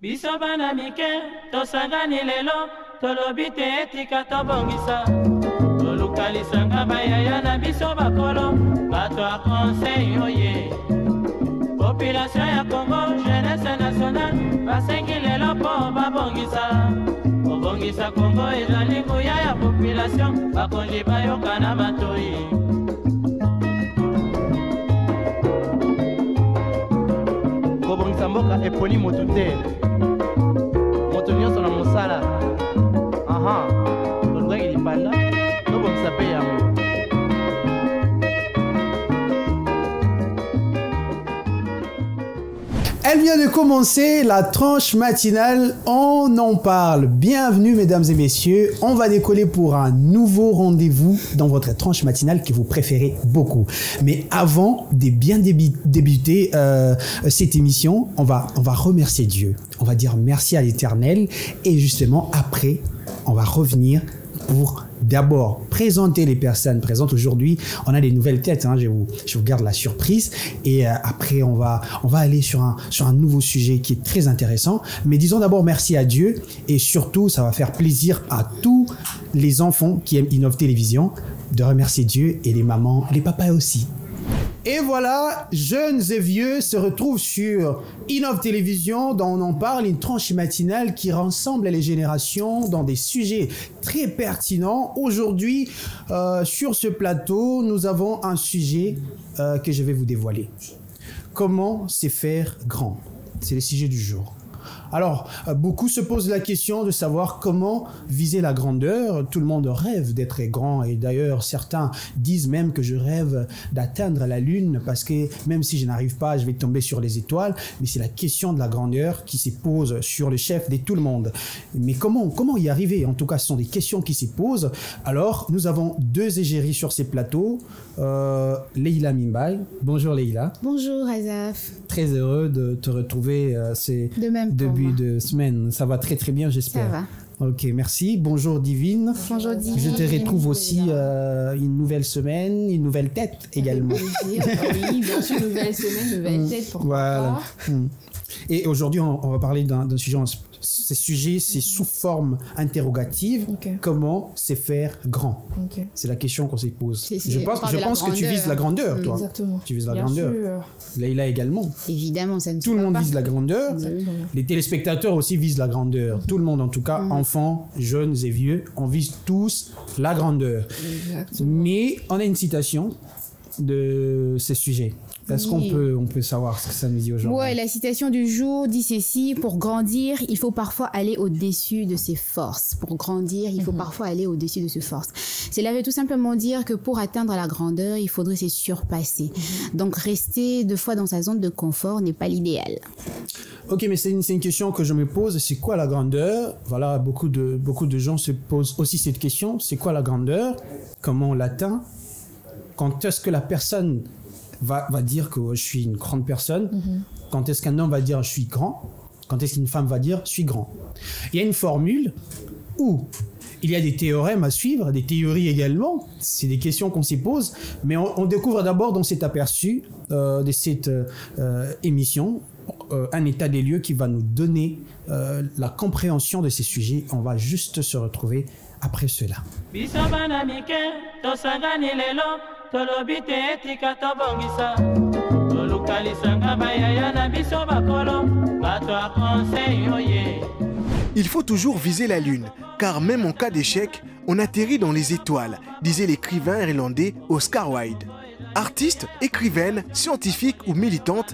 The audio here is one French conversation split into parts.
Biso bana mike, tosangani lelo, tolobi te etika tobongisa. Tolukalisanga bayaya na biso bakolo, bato a conseil oye. Population ya Congo, jeunesse nationale, basengi lelo po babongisa. Obongisa Congo ezali nguya ya population, bakonzi bayoka na batoi. Kobongisa mboka eponi moto te. Moto nyonso na mosala. Aha. Tolukaki lipanda, tobongisa pe yango. Elle vient de commencer la tranche matinale, on en parle. Bienvenue mesdames et messieurs, on va décoller pour un nouveau rendez-vous dans votre tranche matinale que vous préférez beaucoup. Mais avant de bien débuter cette émission, on va remercier Dieu. On va dire merci à l'Éternel et justement après, on va revenir pour d'abord présenter les personnes présentes aujourd'hui. On a des nouvelles têtes, hein, je vous garde la surprise. Et après, on va aller sur un nouveau sujet qui est très intéressant. Mais disons d'abord merci à Dieu et surtout, ça va faire plaisir à tous les enfants qui aiment Innov Télévision de remercier Dieu et les mamans, les papas aussi. Et voilà, jeunes et vieux se retrouvent sur Innov Télévision, dont on en parle, une tranche matinale qui rassemble les générations dans des sujets très pertinents. Aujourd'hui, sur ce plateau, nous avons un sujet que je vais vous dévoiler. Comment se faire grand? C'est le sujet du jour. Alors, beaucoup se posent la question de savoir comment viser la grandeur. Tout le monde rêve d'être grand et d'ailleurs, certains disent même que je rêve d'atteindre la lune parce que même si je n'arrive pas, je vais tomber sur les étoiles. Mais c'est la question de la grandeur qui se pose sur le chef de tout le monde. Mais comment y arriver? En tout cas, ce sont des questions qui se posent. Alors, nous avons deux égéries sur ces plateaux. Leïla Mimbaye. Bonjour Leïla. Bonjour Azaf. Très heureux de te retrouver ces début de semaine. Ça va très très bien, j'espère. Ça va. Ok, merci. Bonjour Divine. Bonjour Divine. Je te retrouve aussi une nouvelle semaine, une nouvelle tête également. Oui, bien sûr, nouvelle semaine, nouvelle tête. Pourquoi voilà. Et aujourd'hui, on va parler d'un sujet. Ce sujet, c'est sous forme interrogative. Okay. Comment se faire grand? Okay. C'est la question qu'on se pose. Je pense que tu vises la grandeur, toi. Exactement. Tu vises la grandeur. Leïla également. Évidemment, ça ne tout le monde vise la grandeur. Exactement. Les téléspectateurs aussi visent la grandeur. Tout le monde, en tout cas, enfants, jeunes et vieux, on vise tous la grandeur. Exactement. Mais on a une citation de ce sujet. Est-ce qu'on peut savoir ce que ça nous dit aujourd'hui? Ouais, la citation du jour dit ceci: pour grandir, il faut parfois aller au-dessus de ses forces. Pour grandir, il faut parfois aller au-dessus de ses forces. Cela veut tout simplement dire que pour atteindre la grandeur, il faudrait se surpasser. Donc rester deux fois dans sa zone de confort n'est pas l'idéal. Ok, mais c'est une question que je me pose. C'est quoi la grandeur? Voilà, beaucoup de gens se posent aussi cette question. C'est quoi la grandeur? Comment on l'atteint? Quand est-ce que la personne va dire que je suis une grande personne? Quand est-ce qu'un homme va dire je suis grand? Quand est-ce qu'une femme va dire je suis grand? Il y a une formule où il y a des théorèmes à suivre, des théories également. C'est des questions qu'on s'y pose, mais on découvre d'abord dans cet aperçu de cette émission un état des lieux qui va nous donner la compréhension de ces sujets. On va juste se retrouver après cela. Il faut toujours viser la lune, car même en cas d'échec, on atterrit dans les étoiles, disait l'écrivain irlandais Oscar Wilde. Artiste, écrivaine, scientifique ou militante,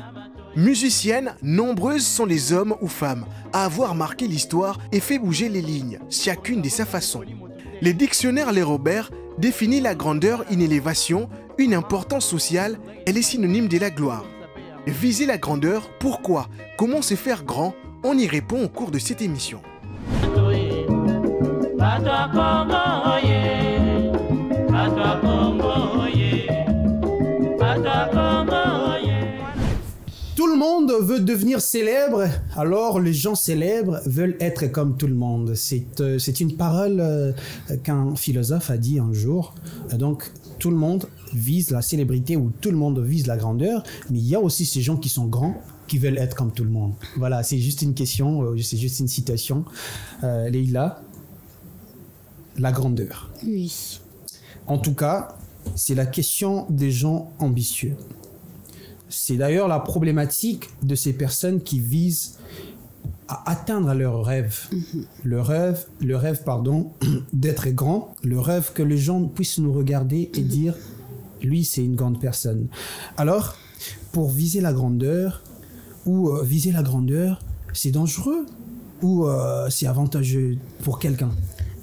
musicienne, nombreuses sont les hommes ou femmes à avoir marqué l'histoire et fait bouger les lignes, chacune de sa façon. Les dictionnaires Les Robert définit la grandeur, une élévation, une importance sociale, elle est synonyme de la gloire. Viser la grandeur, pourquoi? Comment se faire grand? On y répond au cours de cette émission. Tout le monde veut devenir célèbre, alors les gens célèbres veulent être comme tout le monde. C'est une parole qu'un philosophe a dit un jour. Donc, tout le monde vise la célébrité ou tout le monde vise la grandeur, mais il y a aussi ces gens qui sont grands, qui veulent être comme tout le monde. Voilà, c'est juste une question, c'est juste une citation. Leïla, la grandeur. Oui. En tout cas, c'est la question des gens ambitieux. C'est d'ailleurs la problématique de ces personnes qui visent à atteindre leur rêve. Le rêve, d'être grand, le rêve que les gens puissent nous regarder et dire, lui, c'est une grande personne. Alors, pour viser la grandeur, c'est dangereux ou c'est avantageux pour quelqu'un?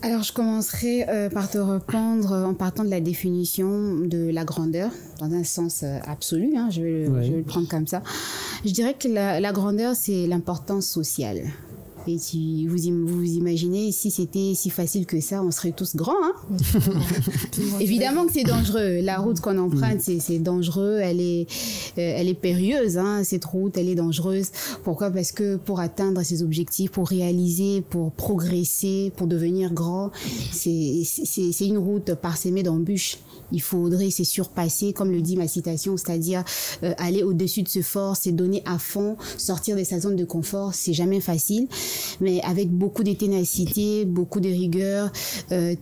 Alors, je commencerai par te répondre en partant de la définition de la grandeur, dans un sens absolu, hein, je vais le prendre comme ça. Je dirais que la grandeur, c'est l'importance sociale. Et vous imaginez, si c'était si facile que ça, on serait tous grands. Hein. Évidemment que c'est dangereux. La route qu'on emprunte, c'est dangereux. Elle est périlleuse. Hein. Cette route, elle est dangereuse. Pourquoi? Parce que pour atteindre ses objectifs, pour réaliser, pour progresser, pour devenir grand, c'est une route parsemée d'embûches. Il faudrait se surpasser, comme le dit ma citation, c'est-à-dire aller au-dessus de ce fort, c'est donner à fond, sortir de sa zone de confort. C'est jamais facile. Mais avec beaucoup de ténacité, beaucoup de rigueur,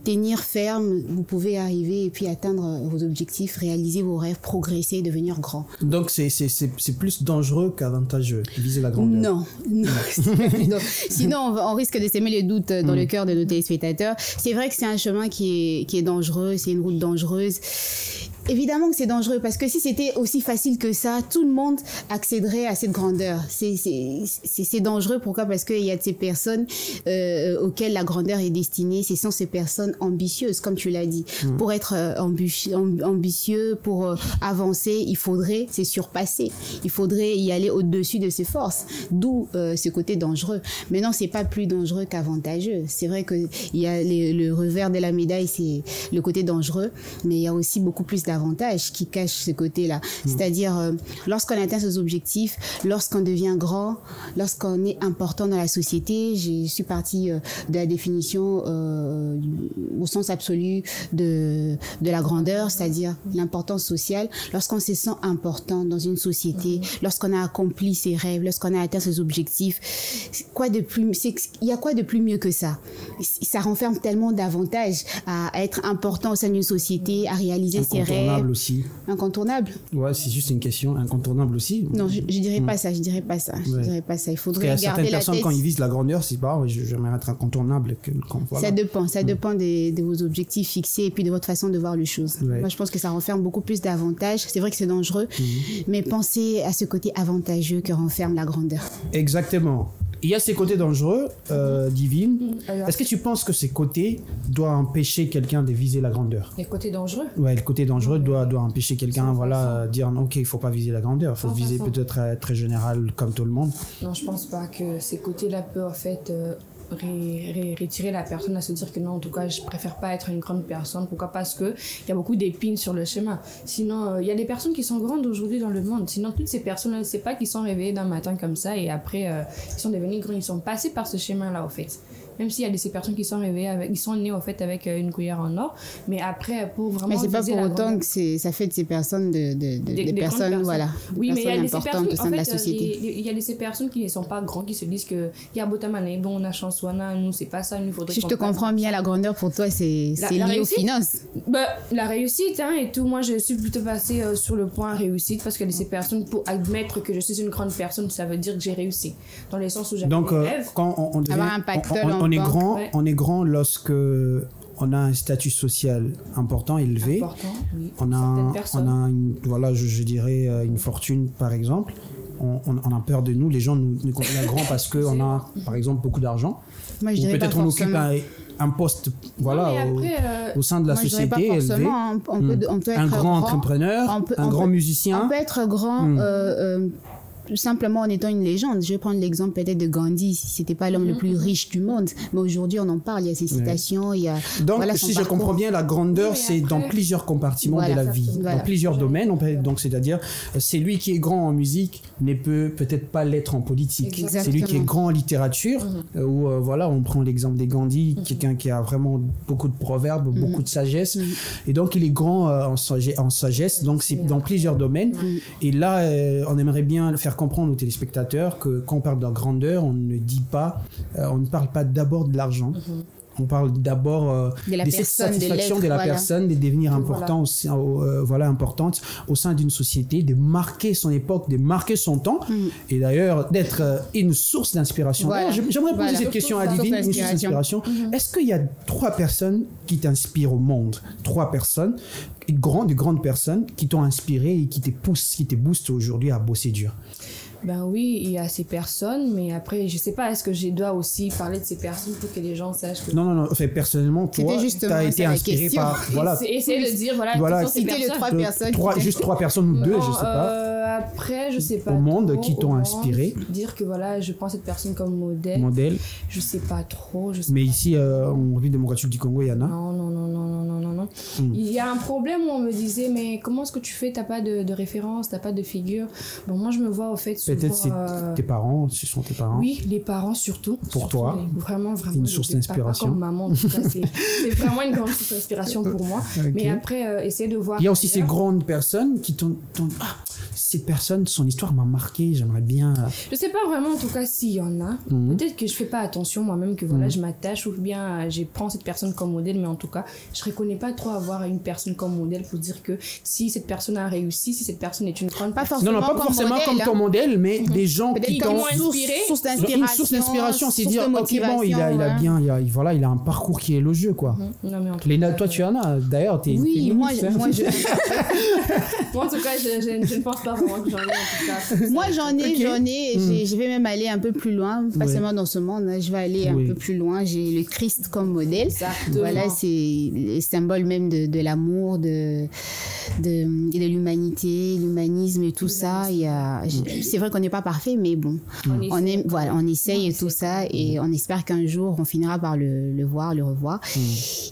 tenir ferme, vous pouvez arriver et puis atteindre vos objectifs, réaliser vos rêves, progresser, devenir grand. Donc c'est plus dangereux qu'avantageux, viser la grandeur. Non. Sinon on risque de s'aimer les doutes dans le cœur de nos téléspectateurs. C'est vrai que c'est un chemin qui est dangereux, c'est une route dangereuse. Évidemment que c'est dangereux parce que si c'était aussi facile que ça, tout le monde accéderait à cette grandeur. C'est dangereux. Pourquoi? Parce qu'il y a de ces personnes auxquelles la grandeur est destinée. Ce sont ces personnes ambitieuses, comme tu l'as dit. Pour être ambitieux, pour avancer, il faudrait se surpasser. Il faudrait y aller au-dessus de ses forces. D'où ce côté dangereux. Mais non, c'est pas plus dangereux qu'avantageux. C'est vrai qu'il y a le revers de la médaille, c'est le côté dangereux, mais il y a aussi beaucoup plus d'avantages qui cachent ce côté-là. C'est-à-dire, lorsqu'on atteint ses objectifs, lorsqu'on devient grand, lorsqu'on est important dans la société, je suis partie de la définition au sens absolu de la grandeur, c'est-à-dire l'importance sociale. Lorsqu'on se sent important dans une société, lorsqu'on a accompli ses rêves, lorsqu'on a atteint ses objectifs, il y a quoi de plus mieux que ça? Ça renferme tellement d'avantages à être important au sein d'une société, à réaliser ses rêves. Incontournable aussi. Incontournable. Ouais, c'est juste une question incontournable aussi. Non, je dirais pas ça. Je dirais pas ça. Il faudrait garder certaines la personnes tête. Quand ils visent la grandeur, c'est pas j'aimerais être incontournable. Voilà. Ça dépend de vos objectifs fixés et puis de votre façon de voir les choses. Ouais. Moi, je pense que ça renferme beaucoup plus d'avantages. C'est vrai que c'est dangereux, mais pensez à ce côté avantageux que renferme la grandeur. Exactement. Il y a ces côtés dangereux, Divine. Est-ce que tu penses que ces côtés doivent empêcher quelqu'un de viser la grandeur? Les côtés dangereux? Ouais, le côté dangereux doit empêcher quelqu'un, dire ok, il faut pas viser la grandeur, il faut viser peut-être très général comme tout le monde. Non, je pense pas que ces côtés-là peuvent en fait retirer la personne à se dire que non, en tout cas, je préfère pas être une grande personne. Pourquoi? Parce que il y a beaucoup d'épines sur le chemin. Sinon, il y a des personnes qui sont grandes aujourd'hui dans le monde. Sinon, toutes ces personnes-là, c'est pas qu'ils sont réveillés d'un matin comme ça et après, ils sont devenus grands. Ils sont passés par ce chemin-là, au fait. Même s'il y a de ces personnes qui sont réveillées ils sont nés, au fait, avec une cuillère en or. Mais après, pour vraiment... Mais c'est pas pour autant que ça fait de ces personnes des personnes, voilà. Oui, mais il y a importantes au sein de la société. Il y a de ces personnes qui ne sont pas grands, qui se disent que il y a Botamane, bon, on a chance, nous, c'est pas ça, il nous faudrait... Si je te comprends bien, la grandeur pour toi, c'est lié aux finances. La réussite, hein, et tout. Moi, je suis plutôt passée sur le point réussite parce que de ces personnes, pour admettre que je suis une grande personne, ça veut dire que j'ai réussi. Dans le sens où j'avais donc, des rêves. quand on devient... Avoir un pactole on est grand lorsque on a un statut social important, élevé. Oui, on a je dirais une fortune, par exemple. On a peur de nous. Les gens nous considèrent grands parce qu'on a, par exemple, beaucoup d'argent. Moi, je dirais peut-être on occupe un poste au sein de la société élevé. On peut être un grand entrepreneur, un grand musicien. On peut être grand simplement en étant une légende. Je vais prendre l'exemple peut-être de Gandhi. C'était pas l'homme le plus riche du monde, mais aujourd'hui on en parle. Il y a ses citations, il y a... Donc, si je comprends bien, la grandeur, c'est dans plusieurs compartiments de la vie, dans plusieurs domaines. Donc, c'est-à-dire, c'est lui qui est grand en musique, ne peut peut-être pas l'être en politique. Exactement. C'est lui qui est grand en littérature, où on prend l'exemple des Gandhi, quelqu'un qui a vraiment beaucoup de proverbes, beaucoup de sagesse, et donc il est grand en sagesse. Donc, c'est dans plusieurs domaines. Et là, on aimerait bien faire comprendre aux téléspectateurs que quand on parle de la grandeur, on ne parle pas d'abord de l'argent. On parle d'abord de cette satisfaction de la personne, de devenir important importante au sein d'une société, de marquer son époque, de marquer son temps, et d'ailleurs d'être une source d'inspiration. J'aimerais poser cette question à Divine, une source d'inspiration. Est-ce qu'il y a 3 personnes qui t'inspirent au monde, 3 personnes, de grandes personnes qui t'ont inspiré et qui te boostent aujourd'hui à bosser dur? Ben oui, il y a ces personnes, mais après, je sais pas, est-ce que je dois aussi parler de ces personnes pour que les gens sachent que... Non, enfin, personnellement, toi, tu as été inspiré par... Voilà. Essayer de dire, voilà c'était les 3 personnes. Juste 3 personnes ou 2, je sais pas. Après, je sais pas. Au monde, trop, qui t'ont inspiré. Dire que voilà, je prends cette personne comme modèle. Je sais pas trop. Mais ici, en République démocratique du Congo, il y en a? Non. Il y a un problème où on me disait, mais comment est-ce que tu fais? T'as pas de référence, t'as pas de figure. Bon, moi, je me vois au fait peut-être c'est tes parents, ce sont tes parents. Oui, les parents surtout. Pour toi, vraiment une source d'inspiration. Comme maman, en tout cas, c'est vraiment une grande source d'inspiration pour moi. Okay. Mais après, essayer de voir. Il y a aussi ces grandes personnes qui t'ont ces personnes, son histoire m'a marqué, j'aimerais bien. Je sais pas vraiment, en tout cas, s'il y en a. Peut-être que je fais pas attention moi-même, que voilà, je m'attache ou bien je prends cette personne comme modèle, mais en tout cas, je reconnais pas trop avoir une personne comme modèle pour dire que si cette personne a réussi, si cette personne est une grande personne. Non, pas forcément comme ton modèle, mais des gens qui t'ont inspiré. Une source d'inspiration, c'est dire, ok, bon, il a un parcours qui est élogieux, quoi. Non, mais Léna, toi, tu en as. D'ailleurs, t'es. Oui, moi, moi, en tout cas, je ne pense pas vraiment que j'en ai, en tout cas. Moi, j'en ai, et je vais même aller un peu plus loin, pas seulement dans ce monde, je vais aller un peu plus loin. J'ai le Christ comme modèle. Exactement. Voilà, c'est le symbole même de l'amour, de l'humanité, l'humanisme et tout ça. C'est vrai qu'on n'est pas parfait, mais bon, on essaye et tout ça, et on espère qu'un jour, on finira par le voir, le revoir.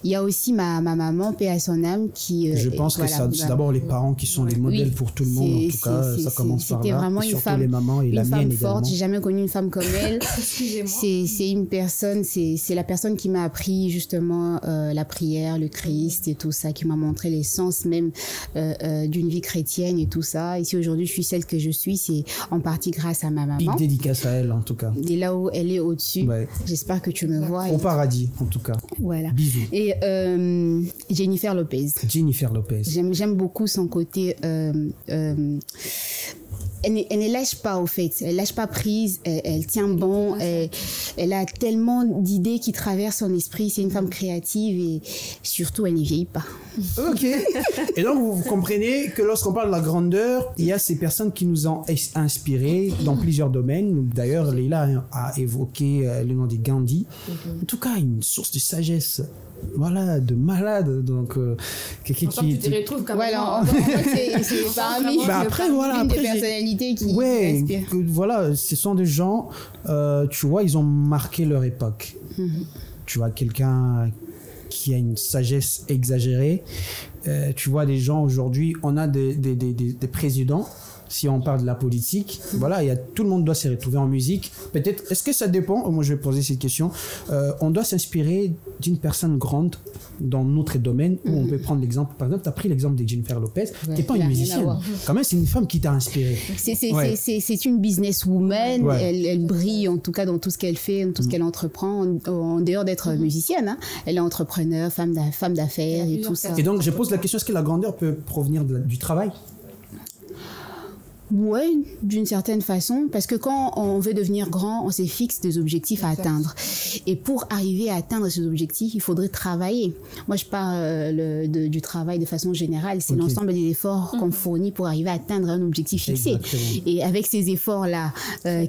Il y a aussi ma maman, paix à son âme, qui... Je pense que c'est d'abord les parents qui sont les modèles pour tout le monde, en tout cas, ça commence par là. C'était vraiment une femme, les mamans et la mienne forte, j'ai jamais connu une femme comme elle. Excusez-moi. C'est une personne, c'est la personne qui m'a appris justement la prière, le Christ et tout ça, qui m'a montré l'essence même d'une vie chrétienne et tout ça. Et si aujourd'hui je suis celle que je suis, c'est en partie grâce à ma maman. Big dédicace à elle, en tout cas. Et là où elle est au-dessus, j'espère que tu me vois. Au paradis, en tout cas. Voilà. Bisous. Et Jennifer Lopez. J'aime beaucoup son côté... Elle ne lâche pas, au fait. Elle lâche pas prise. Elle tient bon. Elle a tellement d'idées qui traversent son esprit. C'est une femme créative et surtout, elle ne vieillit pas. Ok. Et donc, vous comprenez que lorsqu'on parle de la grandeur, il y a ces personnes qui nous ont inspirés dans plusieurs domaines. D'ailleurs, Leila a évoqué le nom de Gandhi. En tout cas, une source de sagesse. Voilà, de malade. Donc, quelqu'un qui. Tu te retrouves comme voilà, c'est parmi une des personnalités qui inspirent. Voilà, ce sont des gens, tu vois, ils ont marqué leur époque. Tu vois, quelqu'un qui a une sagesse exagérée. Tu vois, des gens aujourd'hui, on a des présidents. Si on parle de la politique, voilà, tout le monde doit se retrouver en musique. Peut-être, est-ce que ça dépend? Moi, je vais poser cette question. On doit s'inspirer d'une personne grande dans notre domaine où on peut prendre l'exemple. Par exemple, tu as pris l'exemple de Jennifer Lopez. Tu n'es pas une musicienne. Quand même, c'est une femme qui t'a inspiré. C'est une businesswoman. Elle brille, en tout cas, dans tout ce qu'elle fait, dans tout ce qu'elle entreprend, en dehors d'être musicienne. Hein. Elle est entrepreneur, femme d'affaires et tout ça. Et donc, je pose la question, est-ce que la grandeur peut provenir du travail? Oui, d'une certaine façon, parce que quand on veut devenir grand, on se fixe des objectifs à atteindre. Et pour arriver à atteindre ces objectifs, il faudrait travailler. Moi, je parle du travail de façon générale. C'est l'ensemble des efforts qu'on fournit pour arriver à atteindre un objectif fixé. Exactement. Et avec ces efforts-là,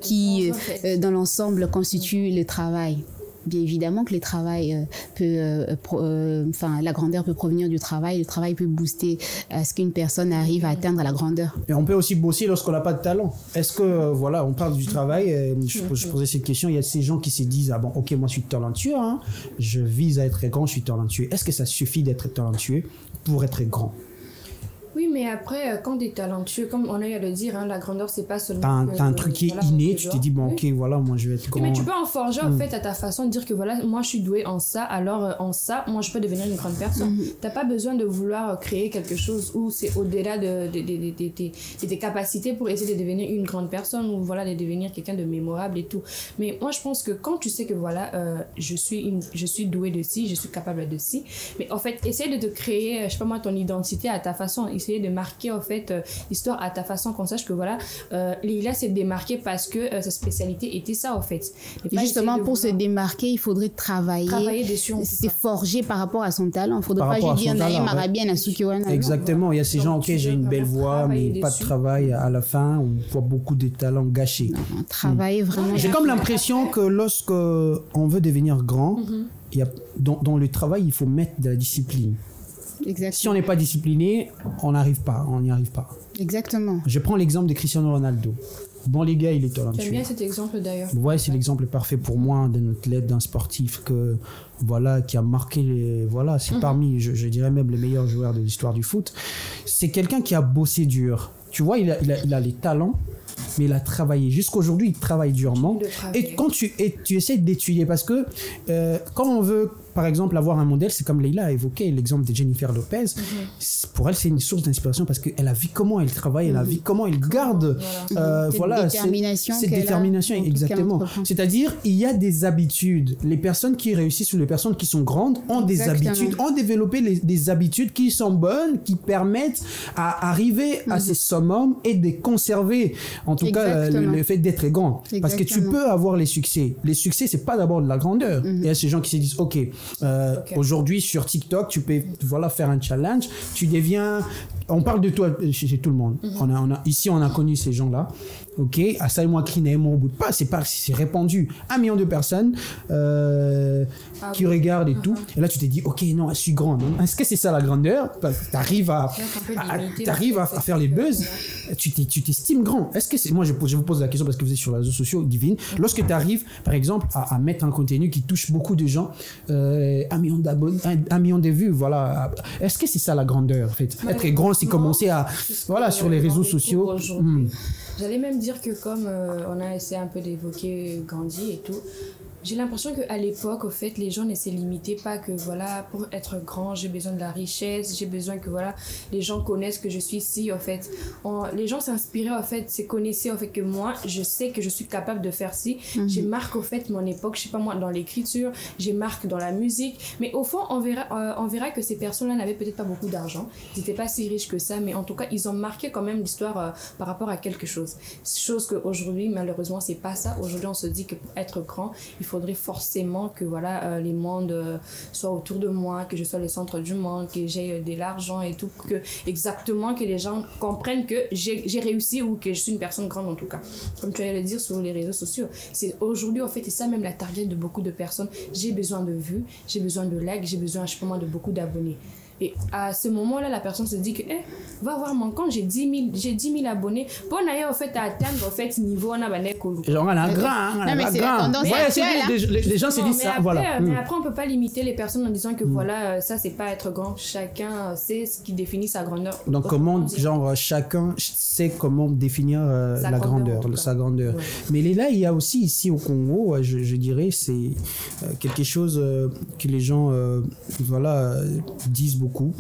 qui, dans l'ensemble, constituent le travail. Bien évidemment que le travail la grandeur peut provenir du travail. Le travail peut booster à ce qu'une personne arrive à atteindre la grandeur. Et on peut aussi bosser lorsqu'on n'a pas de talent. Est-ce que, voilà, on parle du travail, je posais cette question, il y a ces gens qui se disent, ah bon, ok, moi je suis talentueux, hein, je vise à être grand, je suis talentueux. Est-ce que ça suffit d'être talentueux pour être grand? Oui, mais après, quand tu es talentueux, comme on a eu à le dire, hein, la grandeur, c'est pas seulement. T'as un truc qui est inné, tu te dis, bon, ok, voilà, moi je vais être grand. Mais tu peux en forger, en fait, à ta façon de dire que voilà, moi je suis doué en ça, alors en ça, moi je peux devenir une grande personne. T'as pas besoin de vouloir créer quelque chose où c'est au-delà de tes capacités pour essayer de devenir une grande personne ou voilà, de devenir quelqu'un de mémorable et tout. Mais moi je pense que quand tu sais que voilà, je suis doué de ci, je suis capable de ci, mais en fait, essaye de te créer, je sais pas moi, ton identité à ta façon, essayer de marquer en fait l'histoire à ta façon, qu'on sache que voilà, Leila s'est démarquée parce que sa spécialité était ça en fait. Et justement, pour se démarquer, il faudrait travailler dessus. C'est forgé par rapport à son talent. Il ne faudrait pas juste dire Naïm Arabian à Sukiwana. Exactement, il y a ces gens, ok, j'ai une belle voix, mais pas de travail à la fin, on voit beaucoup de talents gâchés. Travailler vraiment. J'ai comme l'impression que lorsque on veut devenir grand, il y a, dans le travail, il faut mettre de la discipline. Exactement. Si on n'est pas discipliné, on n'y arrive pas. Exactement. Je prends l'exemple de Cristiano Ronaldo. Bon, les gars, il est talentueux. J'aime bien cet exemple d'ailleurs. Ouais, c'est l'exemple parfait pour moi d'un athlète, d'un sportif que, voilà, qui a marqué voilà, c'est parmi, je dirais même les meilleurs joueurs de l'histoire du foot. C'est quelqu'un qui a bossé dur. Tu vois, il a les talents, mais il a travaillé. Jusqu'aujourd'hui, il travaille durement. Et quand tu essaies d'étudier, parce que quand on veut, par exemple, avoir un modèle, c'est comme Leila a évoqué l'exemple de Jennifer Lopez. Pour elle, c'est une source d'inspiration parce qu'elle a vu comment elle travaille, elle a vu comment elle garde cette détermination, exactement. C'est-à-dire, il y a des habitudes. Les personnes qui réussissent ou les personnes qui sont grandes ont des habitudes, ont développé des habitudes qui sont bonnes, qui permettent à arriver à ces summums et de conserver, en tout cas, le fait d'être grand. Parce que tu peux avoir les succès. Les succès, c'est pas d'abord de la grandeur. Il y a ces gens qui se disent, ok, aujourd'hui sur TikTok, tu peux faire un challenge, tu deviens, on parle de toi chez tout le monde. Ici, on a connu ces gens-là. Ok, Assaï moi qui n'aime au bout de pas, c'est répandu. 1 million de personnes qui regardent et tout. Et là, tu te dis, ok, non, je suis grand. Est-ce que c'est ça la grandeur? T'arrives à faire les buzz, tu t'estimes grand. Est-ce que c'est, moi, je vous pose la question parce que vous êtes sur les réseaux sociaux, Divine. Lorsque tu arrives, par exemple, à mettre un contenu qui touche beaucoup de gens, 1 million d'abonnés, 1 million de vues, voilà. Est-ce que c'est ça la grandeur, en fait? Être grand, c'est commencer à, sur les réseaux sociaux. J'allais même dire que comme on a essayé un peu d'évoquer Gandhi et tout, j'ai l'impression qu'à l'époque, au fait, les gens ne se limitaient pas que, voilà, pour être grand, j'ai besoin de la richesse, j'ai besoin que, voilà, les gens connaissent que je suis ici, en fait. Les gens s'inspiraient, en fait, se connaissaient, en fait, que moi, je sais que je suis capable de faire ci. J'ai marque, au fait, mon époque, je sais pas moi, dans l'écriture, j'ai marque dans la musique. Mais au fond, on verra que ces personnes-là n'avaient peut-être pas beaucoup d'argent. Ils n'étaient pas si riches que ça, mais en tout cas, ils ont marqué quand même l'histoire par rapport à quelque chose. Chose qu'aujourd'hui, malheureusement, c'est pas ça. Aujourd'hui, on se dit que pour être grand, il faudrait forcément que voilà, les mondes soient autour de moi, que je sois le centre du monde, que j'ai de l'argent et tout, que exactement que les gens comprennent que j'ai réussi ou que je suis une personne grande en tout cas. Comme tu allais le dire sur les réseaux sociaux. C'est aujourd'hui en fait, c'est ça même la target de beaucoup de personnes. J'ai besoin de vues, j'ai besoin de likes, j'ai besoin je sais pas moi de beaucoup d'abonnés. Et à ce moment-là, la personne se dit que va voir mon compte, j'ai 10 000 abonnés. Pour n'aller en fait atteindre en fait niveau on a genre on a grand, les gens se disent ça, voilà. Mais après on peut pas limiter les personnes en disant que voilà, ça c'est pas être grand. Chacun sait ce qui définit sa grandeur. Donc comment chacun sait comment définir la grandeur, sa grandeur. Ouais. Mais là il y a aussi ici au Congo, je dirais c'est quelque chose que les gens disent beaucoup,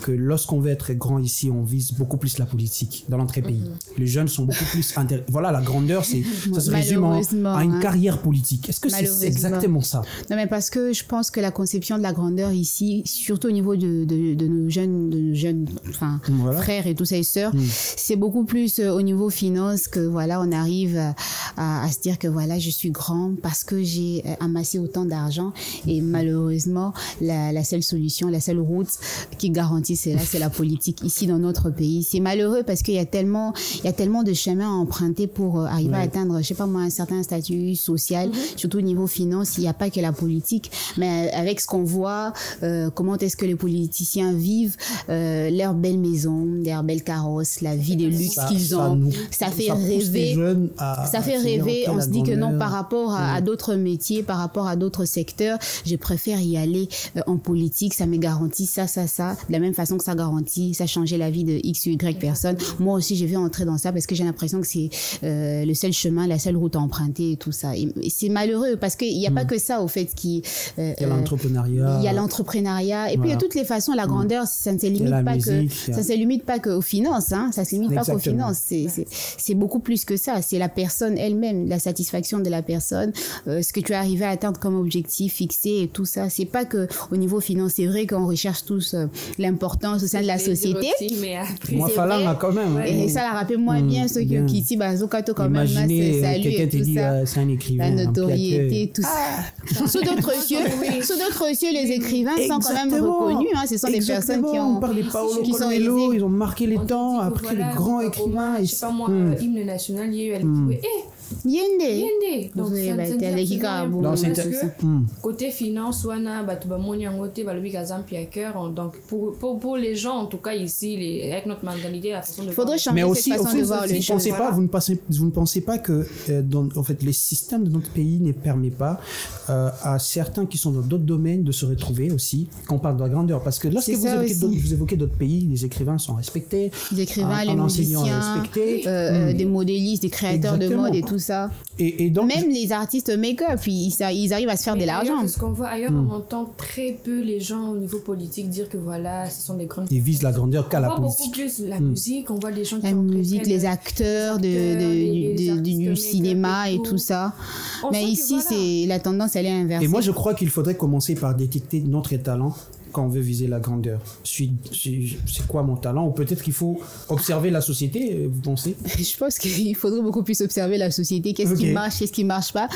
que lorsqu'on veut être grand ici, on vise beaucoup plus la politique dans notre pays. Les jeunes sont beaucoup plus voilà, la grandeur, ça se résume à une carrière politique. Est-ce que c'est exactement ça? Non, mais parce que je pense que la conception de la grandeur ici, surtout au niveau de nos jeunes frères et tous ces sœurs, c'est beaucoup plus au niveau finance que voilà, on arrive à se dire que voilà, je suis grand parce que j'ai amassé autant d'argent et malheureusement, la seule solution, la seule route qui garantit cela, c'est la politique ici dans notre pays. C'est malheureux parce qu'il y a tellement de chemins à emprunter pour arriver à atteindre, je sais pas moi, un certain statut social, surtout au niveau finance. Il n'y a pas que la politique, mais avec ce qu'on voit, comment est-ce que les politiciens vivent leurs belles maisons, leurs belles carrosses, la vie de luxe qu'ils ont. Ça fait rêver. On se dit que non, par rapport à d'autres métiers, par rapport à d'autres secteurs, je préfère y aller en politique. Ça me garantit ça. ça, de la même façon que ça garantit, ça changeait la vie de X ou Y personnes. Moi aussi, je vais entrer dans ça parce que j'ai l'impression que c'est le seul chemin, la seule route à emprunter et tout ça. Et c'est malheureux parce qu'il n'y a pas que ça, au fait, qui... il y a l'entrepreneuriat. Il y a l'entrepreneuriat. Et puis, de toutes les façons, la grandeur, ça ne se limite pas qu'aux finances. Hein. Ça ne se limite pas qu'aux finances. C'est beaucoup plus que ça. C'est la personne elle-même, la satisfaction de la personne, ce que tu es arrivé à atteindre comme objectif fixé et tout ça. C'est pas qu'au niveau financier, c'est vrai qu'on recherche tous l'importance au sein de la société. Aussi, mais après, Moi, Falanga, quand même. Et ça la rappelle moins bien ceux qui disent, quand même, imaginez salut quelqu'un et te tout dit, ça. c'est un écrivain. La notoriété, tout ça. Sous d'autres cieux, les écrivains sont quand même reconnus. Hein. Ce sont des personnes qui ont... On parle des Paolo qui sont Coelho, élevées. ils ont marqué les temps. Après, les grands écrivains. Je sais pas moi, hymne national, il y a eu Yende. donc Oui, ça t'es avec Icarabo. Non, c'est côté finance wana bah tu vas monyangote bah le bigazampi à cœur donc pour les gens en tout cas ici avec notre mentalité la façon de faudrait changer mais cette façon de voir les choses. Vous ne pensez pas que en fait les systèmes de notre pays ne permettent pas à certains qui sont dans d'autres domaines de se retrouver aussi quand on parle de la grandeur, parce que lorsque vous évoquez d'autres pays, les écrivains sont respectés, les écrivains, les enseignants respectés, des modélistes, des créateurs de mode et tout ça. Et donc même les artistes make-up, ils arrivent à se faire de l'argent. Ce qu'on voit ailleurs, on entend très peu les gens au niveau politique dire que voilà, ce sont des grandes... Ils visent la grandeur qu'à la politique. On voit beaucoup plus la musique, on voit des gens qui la musique, les acteurs du cinéma et tout ça. Mais ici, c'est la tendance, elle est inversée. Et moi, je crois qu'il faudrait commencer par détecter notre talent quand on veut viser la grandeur. C'est quoi mon talent? Ou peut-être qu'il faut observer la société, vous pensez? Je pense qu'il faudrait beaucoup plus observer la société. Qu'est-ce qui marche, qu'est-ce qui marche pas?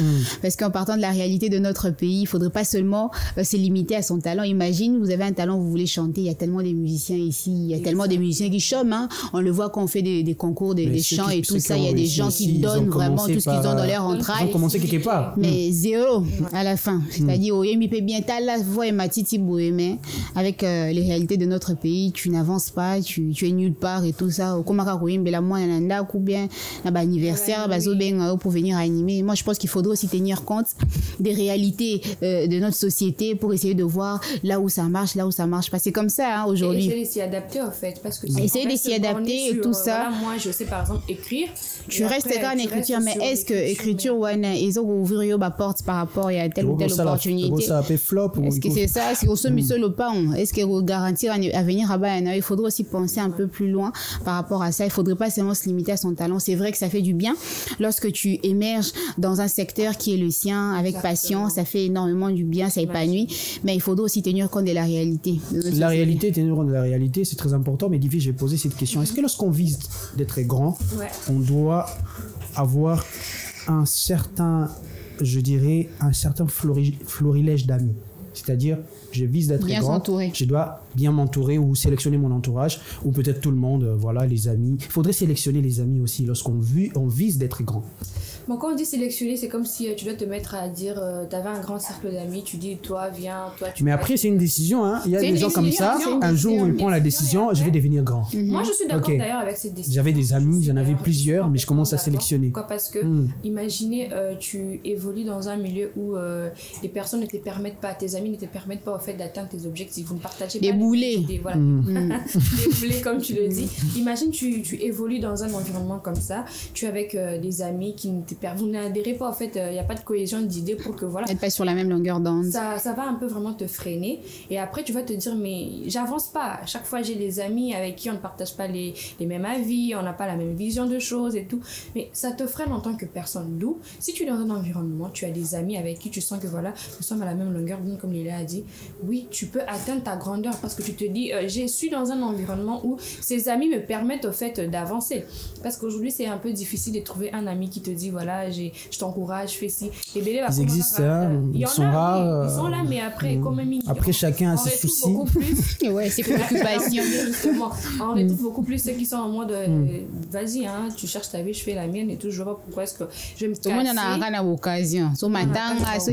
Parce qu'en partant de la réalité de notre pays, il faudrait pas seulement se limiter à son talent. Imagine, vous avez un talent, vous voulez chanter, il y a tellement de musiciens ici, il y a tellement de musiciens qui chantent. Hein. On le voit quand on fait des concours, des chants et tout ça. Il y a des gens qui donnent vraiment tout ce qu'ils ont dans leur entrailles. Ils ont commencé quelque part. Mais zéro à la fin. C'est-à-dire, il peut bien t'as voix et matiti bohémé. Avec les réalités de notre pays, tu n'avances pas, tu es nulle part et tout ça. Comme la moine ou bien anniversaire pour venir animer. Moi, je pense qu'il faudrait aussi tenir compte des réalités de notre société pour essayer de voir là où ça marche, là où ça marche pas. C'est comme ça hein, aujourd'hui. Essayer de s'y adapter en fait, parce que essayer de s'y adapter et tout ça. Voilà, moi, je sais par exemple écrire. Tu restes en écriture, mais est-ce que écriture ouais, ils ont ouvert ma porte par rapport à telle ou telle opportunité? Ça fait flop. Est-ce que c'est ça? C'est au sommet seul pas. Est-ce que vous garantir à venir à Bayana? Il faudrait aussi penser un peu plus loin par rapport à ça. Il faudrait pas seulement se limiter à son talent. C'est vrai que ça fait du bien lorsque tu émerges dans un secteur qui est le sien avec passion. Ça fait énormément du bien, ça épanouit. Mais il faudrait aussi tenir compte de la réalité. La réalité, tenir compte de la réalité, c'est très important. Mais Divy, je vais poser cette question. Est-ce que lorsqu'on vise d'être grand, on doit avoir un certain, je dirais, un certain florilège d'amis? C'est-à-dire, je vise d'être grand, je dois bien m'entourer ou sélectionner mon entourage, ou peut-être tout le monde, voilà, les amis. Il faudrait sélectionner les amis aussi lorsqu'on vise d'être grand. Bon, quand on dit sélectionner, c'est comme si tu dois te mettre à dire, tu avais un grand cercle d'amis, tu dis, toi, viens, toi, tu... Mais après, c'est une décision, hein. Il y a des gens comme ça, un jour où ils prennent la décision, je vais devenir grand. Moi, je suis d'accord d'ailleurs avec cette décision. J'avais des amis, j'en avais plusieurs, mais je commence à sélectionner. Pourquoi? Parce que, imaginez, tu évolues dans un milieu où les personnes ne te permettent pas, tes amis ne te permettent pas, au fait, d'atteindre tes objectifs. Vous ne partagez pas... Des boulets. Voilà. Des boulets, comme tu le dis. Imagine, tu évolues dans un environnement comme ça, tu es avec des amis qui ne te permettent... Vous n'adhérez pas, en fait, il n'y a pas de cohésion d'idées pour que, voilà... Être pas sur la même longueur d'onde. Ça va un peu vraiment te freiner. Et après, tu vas te dire, mais j'avance pas. À chaque fois, j'ai des amis avec qui on ne partage pas les mêmes avis, on n'a pas la même vision de choses et tout. Mais ça te freine en tant que personne. D'où, si tu es dans un environnement, tu as des amis avec qui tu sens que, voilà, nous sommes à la même longueur d'onde, comme Léla a dit, oui, tu peux atteindre ta grandeur parce que tu te dis, je suis dans un environnement où ces amis me permettent, au fait, d'avancer. Parce qu'aujourd'hui, c'est un peu difficile de trouver un ami qui te dit, voilà, je t'encourage, fais ci. Ils existent, ils sont rares. Ils sont là, mais après, comme après, chacun a ses soucis. Ouais, c'est préoccupation. Justement, on retrouve beaucoup plus ceux qui sont en mode, vas-y, hein, tu cherches ta vie, je fais la mienne et tout. Je vois pas pourquoi est-ce que je vais me casser. Tout le monde en a rien à l'occasion.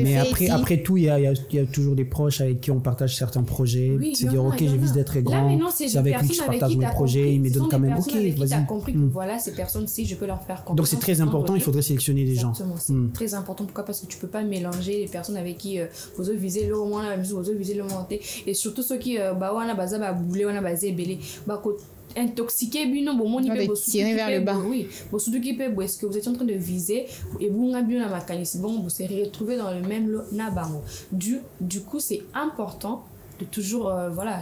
Mais après tout, il y a toujours des proches avec qui on partage certains projets. C'est dire, ok, je vise d'être grand. C'est avec lui que je partage mes projets. Ils me donnent quand même, ok, vas-y. Tu as compris que voilà, ces personnes-ci, je peux leur faire confiance. Donc c'est très important, il faudrait sélectionner sélectionner les gens. Exactement, c'est très important. Pourquoi? Parce que tu peux pas mélanger les personnes avec qui vous avez visé le moins, la même chose, vous avez visé le monté. Et surtout ceux qui, on a basé à bouler, on a basé belé. Intoxiqué, bino, bon, on y peut tirer vers le bas. Oui, bon, surtout qui peut, est-ce que vous êtes en train de viser et vous avez bien la mécanique, bon, vous serez retrouvé dans le même lot, du coup, c'est important de toujours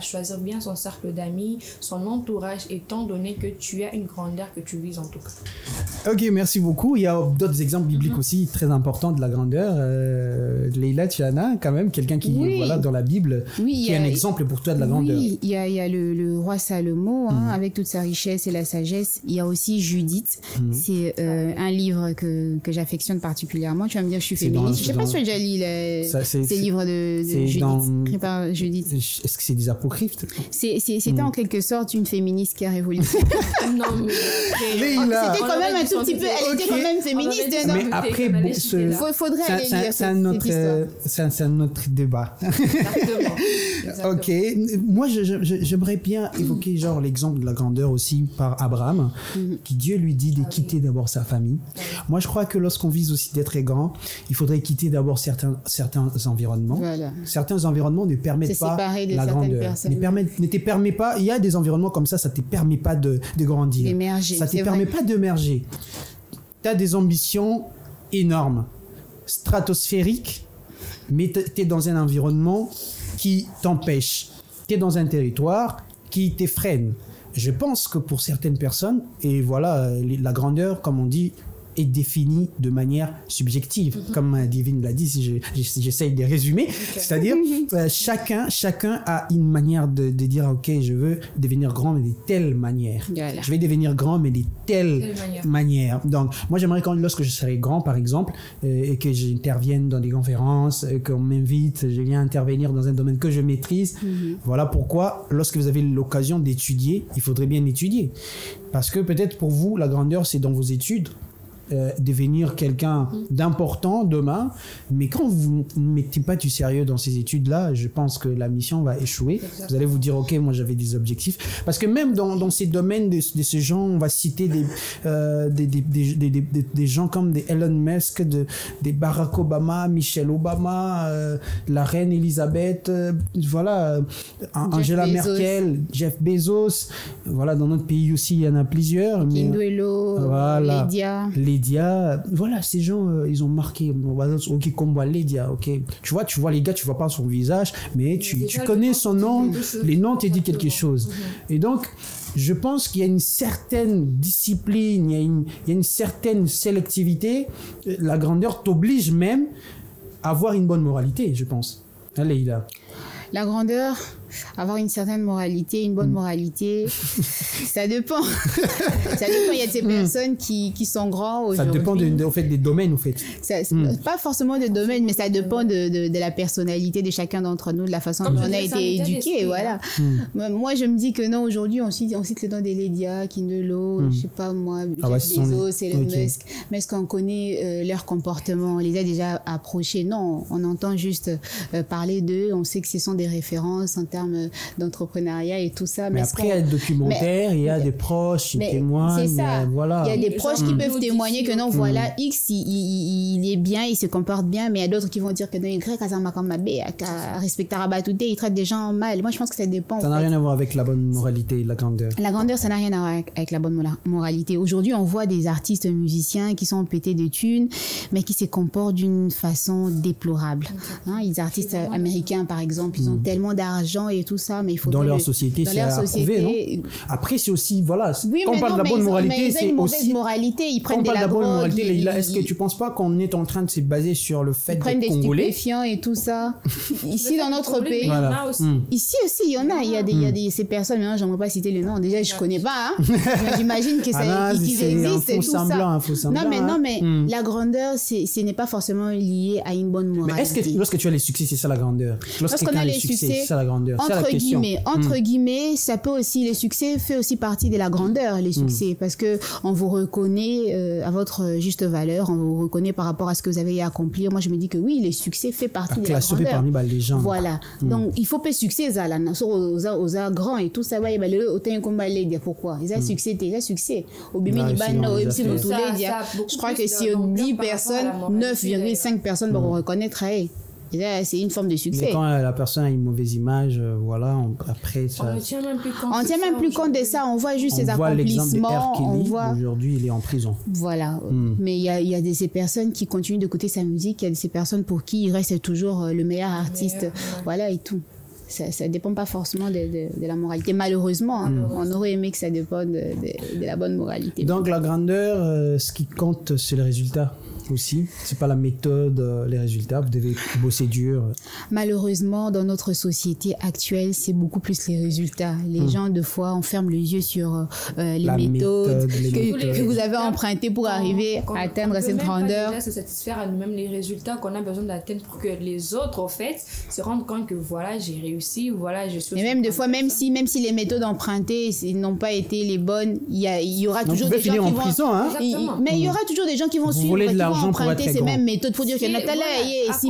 choisir bien son cercle d'amis, son entourage, étant donné que tu as une grandeur que tu vises en tout cas. Ok, merci beaucoup. Il y a d'autres exemples bibliques aussi très importants de la grandeur. Leïla, tu en as quand même quelqu'un qui, dans la Bible, qui est un exemple pour toi de la grandeur. Oui, il y a le roi Salomon, avec toute sa richesse et la sagesse. Il y a aussi Judith. C'est un livre que j'affectionne particulièrement. Tu vas me dire, je suis féministe. Je sais pas si tu as déjà lu ces livres de Judith, écrits par Judith. Est-ce que c'est des apocryphes? C'était en quelque sorte une féministe qui a révolutionné. Non, mais c'était quand même un tout petit peu. Elle était quand même féministe. Mais après, faudrait aller lire c'est un autre débat. Exactement. Ok. Moi, j'aimerais bien évoquer genre l'exemple de la grandeur aussi par Abraham, qui Dieu lui dit de quitter d'abord sa famille. Moi, je crois que lorsqu'on vise aussi d'être très grand, il faudrait quitter d'abord certains environnements. Voilà. Certains environnements ne permettent pas la grandeur. Ne te permet pas. Il y a des environnements comme ça te permet pas de grandir. D'émerger. Ça te permet pas d'émerger. Tu as des ambitions énormes, stratosphériques, mais tu es dans un environnement qui t'empêche. Tu es dans un territoire qui t'effraie. Je pense que pour certaines personnes, et voilà, la grandeur, comme on dit, est définie de manière subjective, comme Divine l'a dit, si j'essaye de résumer. C'est-à-dire, chacun a une manière de dire, ok, je veux devenir grand, mais de telle manière. Voilà. Je vais devenir grand, mais de telle manière. Donc, moi, j'aimerais lorsque je serai grand, par exemple, et que j'intervienne dans des conférences, qu'on m'invite, je viens intervenir dans un domaine que je maîtrise. Voilà pourquoi, lorsque vous avez l'occasion d'étudier, il faudrait bien étudier. Parce que peut-être pour vous, la grandeur, c'est dans vos études. Devenir quelqu'un d'important demain, mais quand vous ne mettez pas du sérieux dans ces études-là, je pense que la mission va échouer. Exactement. Vous allez vous dire, ok, moi j'avais des objectifs. Parce que même dans ces domaines de ces gens, on va citer des gens comme des Elon Musk, des Barack Obama, Michelle Obama, la reine Elisabeth, Angela Merkel, Jeff Bezos. Voilà, dans notre pays aussi, il y en a plusieurs. Kinduelo, Lydia, voilà, ces gens, ils ont marqué. Ok, comme Lydia, ok. Tu vois les gars, tu vois pas son visage, mais tu connais son nom, les noms te disent quelque chose. Et donc, je pense qu'il y a une certaine discipline, il y a une certaine sélectivité. La grandeur t'oblige même à avoir une bonne moralité, je pense. Allez, là. La grandeur, avoir une certaine moralité, une bonne moralité, ça dépend. Ça dépend. Il y a des personnes qui sont grands aujourd'hui. Ça dépend des domaines, en fait. Pas forcément des domaines, mais ça dépend de la personnalité de chacun d'entre nous, de la façon dont on a été éduqué. Voilà. Moi, je me dis que non, aujourd'hui, on cite le nom des Lydia, Kinduelo, je sais pas moi, Bezos, Elon Musk. Mais est-ce qu'on connaît leur comportement? On les a déjà approchés? Non, on entend juste parler d'eux. On sait que ce sont des références en termes d'entrepreneuriat et tout ça. Mais après, il y a des documentaires, il y a des proches qui témoignent. C'est ça. Voilà. Il y a des proches qui peuvent témoigner que non, voilà, X, il est bien, il se comporte bien, mais il y a d'autres qui vont dire que non, Y, respecter Rabatouté, il traite des gens mal. Moi, je pense que ça dépend. Ça n'a rien à voir avec la bonne moralité, la grandeur. La grandeur, ça n'a rien à voir avec la bonne moralité. Aujourd'hui, on voit des artistes musiciens qui sont pétés de thunes, mais qui se comportent d'une façon déplorable. Les artistes américains, par exemple, ils ont tellement d'argent et tout ça, mais il faut dans leur société, c'est approuvé, non? Après, c'est aussi, voilà, quand on parle de la bonne moralité, c'est aussi... moralité, ils prennent de la bonne moralité, est-ce que tu penses pas qu'on est en train de se baser sur le fait d'être congolais? Ils prennent des stupéfiants et tout ça. Ici, dans notre pays, voilà. Ici aussi, il y en a. Il y a ces personnes, mais j'aimerais pas citer les noms. Déjà, je connais pas. J'imagine que ça existe et tout ça. Non, mais la grandeur, ce n'est pas forcément lié à une bonne moralité. Mais est-ce que lorsque tu as les succès, c'est ça la grandeur? Lorsqu'on a les succès, c'est ça la grandeur. C'est la question. Entre guillemets, ça peut aussi, les succès fait aussi partie de la grandeur, les succès, parce que on vous reconnaît à votre juste valeur, on vous reconnaît par rapport à ce que vous avez à accomplir. Moi, je me dis que oui, les succès fait partie de la grandeur. Parmi les gens. Voilà. Donc, il faut pas succès, ça, là, aux grands et tout ça, le autant qu'on va les dire pourquoi. Ils ont succès, Au bimé, je crois que si on 10 personnes, 9,5 personnes vont reconnaître, c'est une forme de succès. Mais quand la personne a une mauvaise image, voilà, après ça... On ne tient même plus compte de ça, on voit juste ses accomplissements. Aujourd'hui, il est en prison. Voilà. Mais il y a ces personnes qui continuent d'écouter sa musique, il y a ces personnes pour qui il reste toujours le meilleur artiste. Voilà, et tout. Ça ne dépend pas forcément de la moralité. Malheureusement, on aurait aimé que ça dépende de la bonne moralité. Donc la grandeur, ce qui compte, c'est le résultat aussi. C'est pas la méthode, les résultats. Vous devez bosser dur. Malheureusement, dans notre société actuelle, c'est beaucoup plus les résultats. Les gens, de fois, on ferme les yeux sur les méthodes que vous avez empruntées pour arriver à atteindre cette grandeur. Se satisfaire à nous-mêmes les résultats qu'on a besoin d'atteindre pour que les autres, en fait, se rendent compte que voilà, j'ai réussi, voilà, je suis... Et même de fois, même si les méthodes empruntées n'ont pas été les bonnes, il y aura toujours des gens qui vont... prison, hein? Mais il y aura toujours des gens qui vont suivre, qui vont emprunter ces mêmes méthodes pour dire que Nathalie,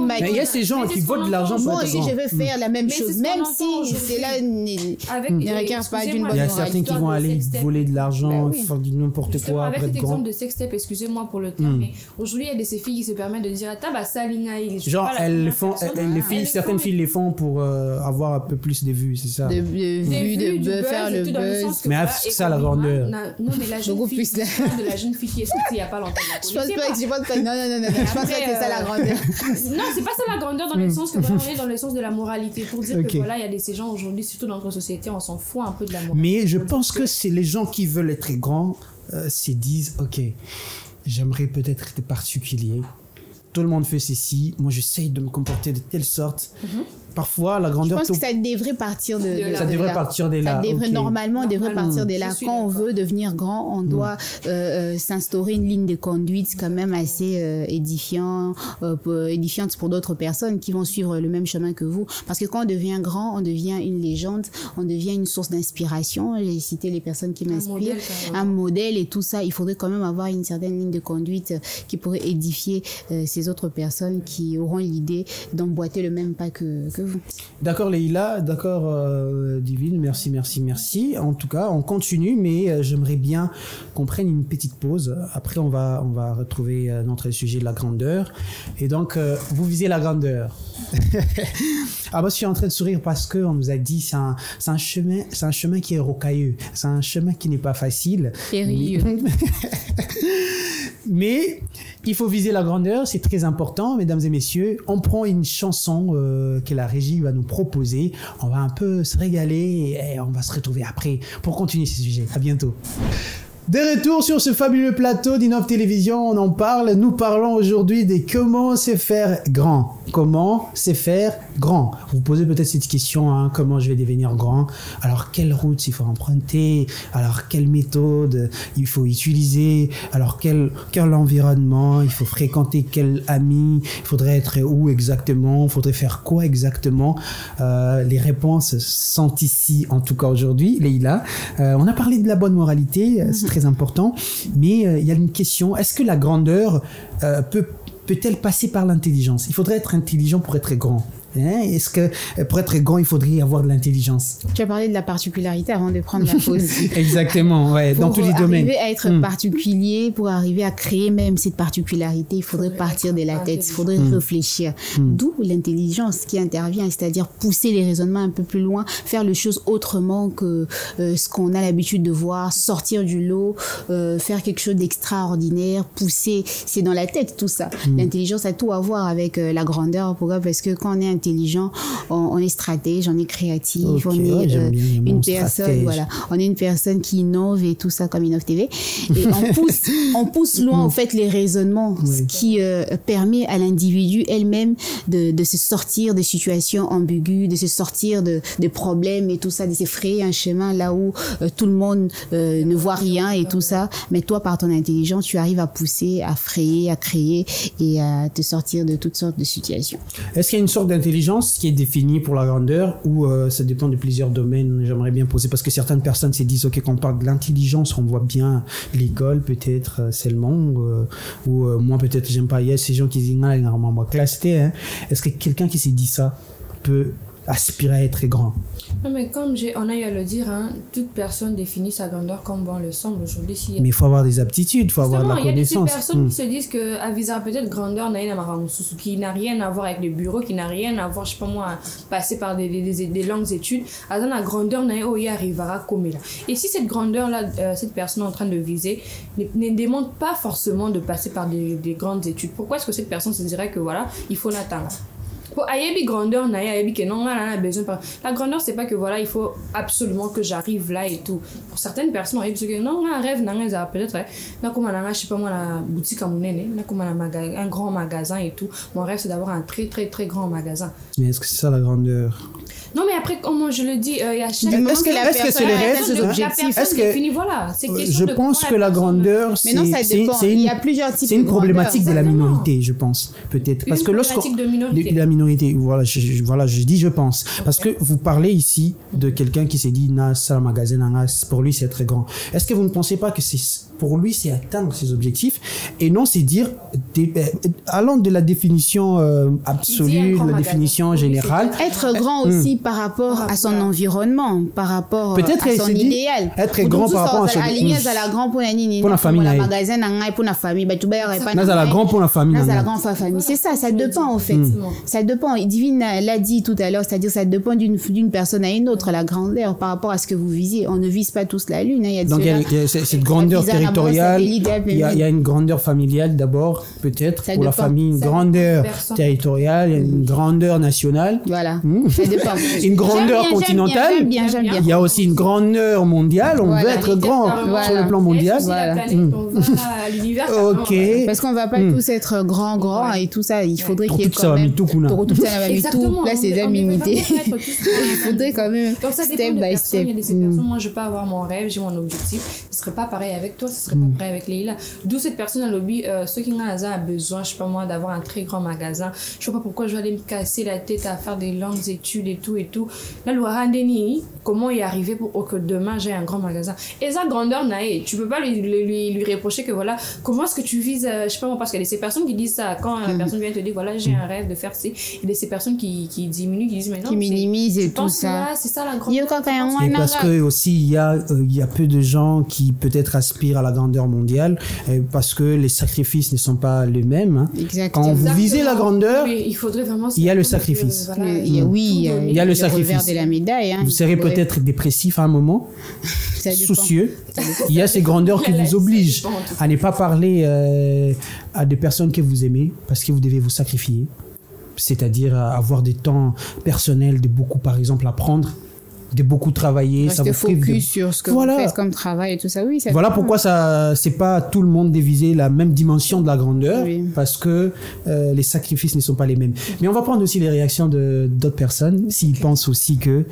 mais il y a ces gens qui votent de l'argent pour être grand. Moi aussi, je veux faire la même chose, même si cela ne requiert pas d'une bonne moralité. Il y a certains qui vont aller voler de l'argent, faire du n'importe quoi. Avec cet exemple de sextape, excusez-moi pour le terme, mais aujourd'hui, il y a ces filles qui se permettent de dire genre, certaines filles les font pour avoir un peu plus de vues, c'est ça? De vues, de faire le buzz. Mais c'est ça la grandeur. Non, mais la jeune fille, de la jeune fille qui est sortie il n'y a pas longtemps. Je pense pas. Non. Je pense que c'est ça la grandeur. Non, c'est pas ça la grandeur dans le sens que on est dans le sens de la moralité. Pour dire que voilà, il y a ces gens aujourd'hui, surtout dans notre société, on s'en fout un peu de la moralité. Mais je pense que c'est les gens qui veulent être grands se disent, ok, j'aimerais peut-être être particulier. Tout le monde fait ceci. Moi, j'essaye de me comporter de telle sorte. Parfois, la grandeur... Je pense que ça devrait partir de là. Ça devrait partir de là. Normalement, devrait partir de là. Quand on veut devenir grand, on doit s'instaurer une ligne de conduite quand même assez édifiante pour d'autres personnes qui vont suivre le même chemin que vous. Parce que quand on devient grand, on devient une légende, on devient une source d'inspiration. J'ai cité les personnes qui m'inspirent. Un modèle et tout ça. Il faudrait quand même avoir une certaine ligne de conduite qui pourrait édifier ces autres personnes qui auront l'idée d'emboîter le même pas que vous. D'accord Leïla, d'accord Divine, merci. En tout cas, on continue, mais j'aimerais bien qu'on prenne une petite pause. Après, on va retrouver notre sujet de la grandeur. Et donc, vous visez la grandeur. Ah bah, je suis en train de sourire parce qu'on nous a dit c'est un chemin qui est rocailleux, c'est un chemin qui n'est pas facile. Périlleux. Mais il faut viser la grandeur, c'est très important, mesdames et messieurs. On prend une chanson que la régie va nous proposer. On va un peu se régaler et on va se retrouver après pour continuer ce sujet. À bientôt. De retour sur ce fabuleux plateau d'Innov Télévision, on en parle. Nous parlons aujourd'hui de comment se faire grand. Comment se faire grand? Vous vous posez peut-être cette question, hein, comment je vais devenir grand? Alors, quelle route il faut emprunter? Alors, quelle méthode il faut utiliser? Alors, quel environnement? Il faut fréquenter quel ami? Il faudrait être où exactement? Il faudrait faire quoi exactement? Les réponses sont ici, en tout cas aujourd'hui. Leïla, on a parlé de la bonne moralité, c'est très important, mais il y a une question, est-ce que la grandeur peut-elle passer par l'intelligence? Il faudrait être intelligent pour être grand. Est-ce que pour être grand, il faudrait avoir de l'intelligence? Tu as parlé de la particularité avant de prendre la pause. Exactement, ouais, dans tous les domaines. Pour arriver à être particulier, pour arriver à créer même cette particularité, il faudrait partir de la tête, il faudrait réfléchir. D'où l'intelligence qui intervient, c'est-à-dire pousser les raisonnements un peu plus loin, faire les choses autrement que ce qu'on a l'habitude de voir, sortir du lot, faire quelque chose d'extraordinaire, pousser, c'est dans la tête tout ça. L'intelligence a tout à voir avec la grandeur. Pourquoi? Parce que quand on est intelligent, on est stratège, on est créatif, on est une personne, voilà, on est une personne qui innove et tout ça comme Innov TV. Et on pousse loin en fait les raisonnements, ce qui permet à l'individu elle-même de se sortir des situations ambiguës, de se sortir de problèmes et tout ça, de se frayer un chemin là où tout le monde ne voit rien et tout ça. Mais toi, par ton intelligence, tu arrives à pousser, à frayer, à créer et à te sortir de toutes sortes de situations. Est-ce qu'il y a une sorte d'intelligence l'intelligence qui est définie pour la grandeur ou ça dépend de plusieurs domaines? J'aimerais bien poser parce que certaines personnes se disent ok, quand on parle de l'intelligence, on voit bien l'école peut-être seulement ou moi peut-être j'aime pas. Il y a ces gens qui disent normalement moi classe T. Hein. Est-ce que quelqu'un qui s'est dit ça peut aspirer à être grand? Non, mais comme on a eu à le dire, hein, toute personne définit sa grandeur comme bon le semble aujourd'hui. Mais il faut avoir des aptitudes, il faut avoir de la connaissance. Il y a des personnes qui se disent qu'à visage peut-être grandeur qui n'a rien à voir avec le bureau, qui n'a rien à voir, je sais pas moi, passer par des longues études. Alors, la grandeur, il arrivera comme là. Et si cette grandeur-là, cette personne est en train de viser, ne demande pas forcément de passer par des grandes études. Pourquoi est-ce que cette personne se dirait que voilà, il faut l'attendre? Pour ayebi grandeur na ayebi que non a besoin par la grandeur, c'est pas que voilà il faut absolument que j'arrive là et tout. Pour certaines personnes ayebi que non un rêve n'a peut-être na comme je sais pas moi la boutique à monene na comme un grand magasin et tout. Mon rêve c'est d'avoir un très très très grand magasin. Mais est-ce que c'est ça la grandeur? Non, mais après, comment je le dis, il y a chaque... Est-ce que c'est les rêves, ses objectifs? Est-ce que... voilà, je pense que la grandeur, c'est une problématique de la minorité, je pense, peut-être. Parce que lorsqu'on... De la minorité, voilà, je dis je pense. Parce que vous parlez ici de quelqu'un qui s'est dit, na, ça, magasin, pour lui, c'est très grand. Est-ce que vous ne pensez pas que pour lui, c'est atteindre ses objectifs et non, c'est dire, allant de la définition absolue, de la définition générale. Être grand aussi par rapport à son environnement, par rapport à son idéal. Être grand par rapport à son idéal. Pour la famille. Pour la famille. Pour la famille. C'est ça, ça dépend en fait. Ça dépend. Divine l'a dit tout à l'heure, c'est-à-dire ça dépend d'une personne à une autre, la grandeur par rapport à ce que vous visez. On ne vise pas tous la lune. Donc il y a cette grandeur territoriale, il y a une grandeur familiale d'abord, peut-être, pour la famille, une grandeur territoriale, une grandeur nationale. Voilà, ça dépend. Une grandeur continentale. J'aime bien. Il y a aussi une grandeur mondiale. On veut être grand sur le plan mondial. À l'univers. Ok. Parce qu'on va pas tous être grand et tout ça. Il faudrait qu'il y ait quand même. Exactement. Là, c'est immunité. Il faudrait quand même. Donc ça, step by step. Il y a des personnes. Moi, je peux avoir mon rêve, j'ai mon objectif. Ce serait pas pareil avec toi, ce serait pas pareil avec Leïla. D'où cette personne à lobby, ceux qui ont besoin, je sais pas moi, d'avoir un très grand magasin. Je sais pas pourquoi je vais aller me casser la tête à faire des longues études et tout. Là, le Randeni, comment y arriver pour que demain j'ai un grand magasin? Et ça, grandeur, naïe, tu peux pas lui reprocher que voilà, comment est-ce que tu vises, je sais pas moi, parce qu'il y a ces personnes qui disent ça quand la personne vient te dire voilà, j'ai un rêve de faire ci. Il y a ces personnes qui diminuent, qui disent mais non, qui minimisent et tout ça. C'est ça la grandeur. Et parce que aussi il y a peu de gens qui peut-être aspirent à la grandeur mondiale parce que les sacrifices ne sont pas les mêmes. Hein. Exactement. Quand vous visez la grandeur, il faudrait vraiment. Il y a le sacrifice. Il y a le sacrifice. De la médaille. Hein. Vous serez peut-être dépressif à un moment, soucieux. Il y a ces grandeurs qui vous obligent à ne pas parler à des personnes que vous aimez parce que vous devez vous sacrifier. C'est-à-dire avoir des temps personnels, de beaucoup, par exemple, apprendre, de beaucoup travailler. Rester focus sur ce que vous faites comme travail et tout ça. Oui, voilà pourquoi c'est pas tout le monde dévisé la même dimension de la grandeur, parce que les sacrifices ne sont pas les mêmes. Mais on va prendre aussi les réactions d'autres personnes, s'ils pensent aussi qu'il